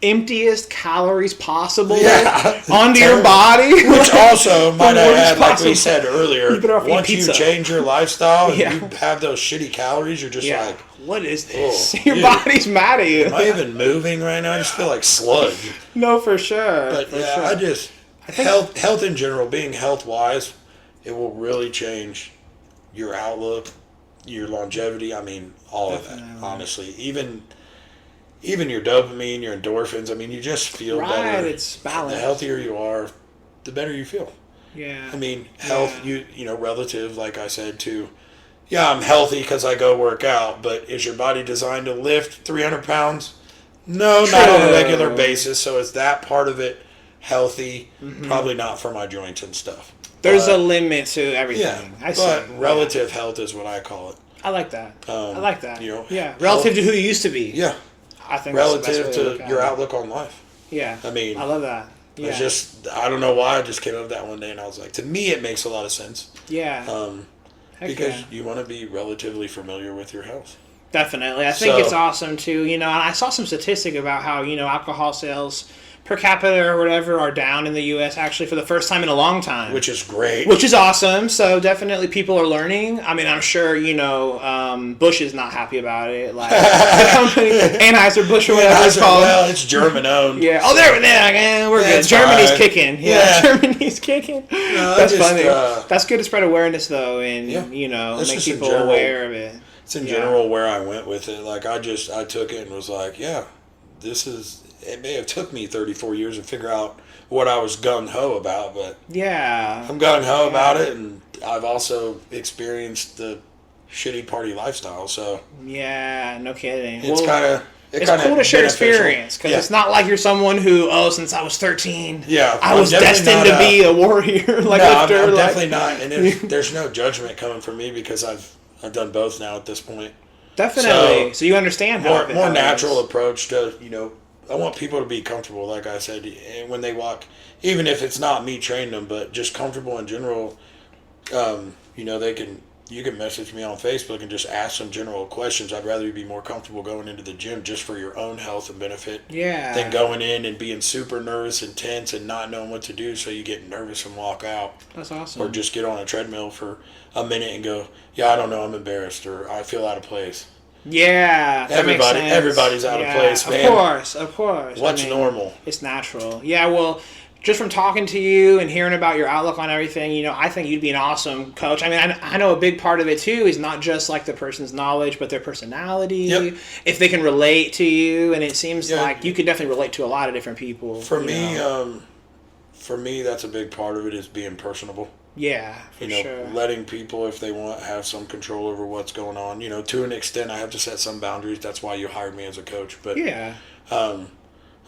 emptiest calories possible Terrible. onto your body. Which also, might I add, like we possible. said earlier, once you pizza. change your lifestyle and you have those shitty calories, you're just like, what is this? Oh, Your dude. body's mad at you. am I even moving right now? I just feel like sludge. No, for sure. But I think health in general, being health-wise, it will really change your outlook, your longevity. I mean, all of that, honestly. Even your dopamine, your endorphins. I mean, you just feel better. It's balanced. The healthier you are, the better you feel. Yeah. I mean, health, you know, relative, like I said, to, I'm healthy because I go work out, but is your body designed to lift 300 pounds? No, not on a regular basis. So is that part of it healthy? Probably not for my joints and stuff. There's a limit to everything. But relative health is what I call it. I like that. I like that. You know, relative to who you used to be. Yeah. I think relative that's the best way to look your at it. outlook on life. Yeah. I mean, I love that. Yeah. It's just, I don't know why I just came up with that one day and I was like, to me it makes a lot of sense. Yeah. Because you want to be relatively familiar with your health. Definitely. I think it's awesome too. You know, and I saw some statistic about how, you know, alcohol sales per capita or whatever are down in the U.S. actually for the first time in a long time. Which is great. Which is awesome. So definitely people are learning. I mean, I'm sure, you know, Bush is not happy about it. Like the company, Anheuser-Busch or whatever it's called. Well, it's German owned. Yeah. Oh, there, we're good. Germany's kicking. Yeah. Germany's kicking. No, that's funny. That's good to spread awareness though, and you know, it's make people aware of it. It's in general where I went with it. Like I took it and was like, it may have took me 34 years to figure out what I was gung-ho about, but I'm gung-ho about it, and I've also experienced the shitty party lifestyle, so... Yeah, no kidding. It's kind of... It's cool to share experience, because it's not like you're someone who, since I was 13, I was destined to be a warrior, like lifter. I'm definitely not, and there's no judgment coming from me, because I've done both now at this point. Definitely. So you understand how more natural approach to, you know, I want people to be comfortable, like I said, when they walk, even if it's not me training them, but just comfortable in general. You know, you can message me on Facebook and just ask some general questions. I'd rather you be more comfortable going into the gym just for your own health and benefit than going in and being super nervous and tense and not knowing what to do, so you get nervous and walk out. That's awesome. Or just get on a treadmill for a minute and go, I don't know, I'm embarrassed, or I feel out of place. Yeah, everybody's out of place, man. Of course. What's normal? It's natural. Yeah, well, just from talking to you and hearing about your outlook on everything, you know, I think you'd be an awesome coach. I mean, I know a big part of it too is not just like the person's knowledge, but their personality. Yep. If they can relate to you, and it seems like you could definitely relate to a lot of different people. For me, that's a big part of it is being personable. Yeah, for sure. Letting people, if they want, have some control over what's going on. You know, to an extent, I have to set some boundaries. That's why you hired me as a coach. But I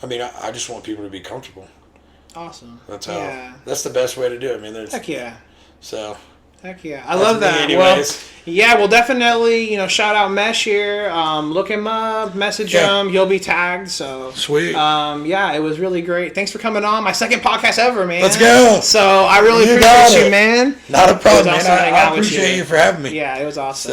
mean, I just want people to be comfortable. Awesome. That's how. That's the best way to do it. I mean, heck yeah. So. Heck yeah. I love that. Well, definitely, you know, shout out Mesh here. Look him up, message him. You'll be tagged. So sweet. It was really great. Thanks for coming on. My second podcast ever, man. Let's go. So I really appreciate you, man. Not a problem, man. I appreciate you for having me. Yeah, it was awesome.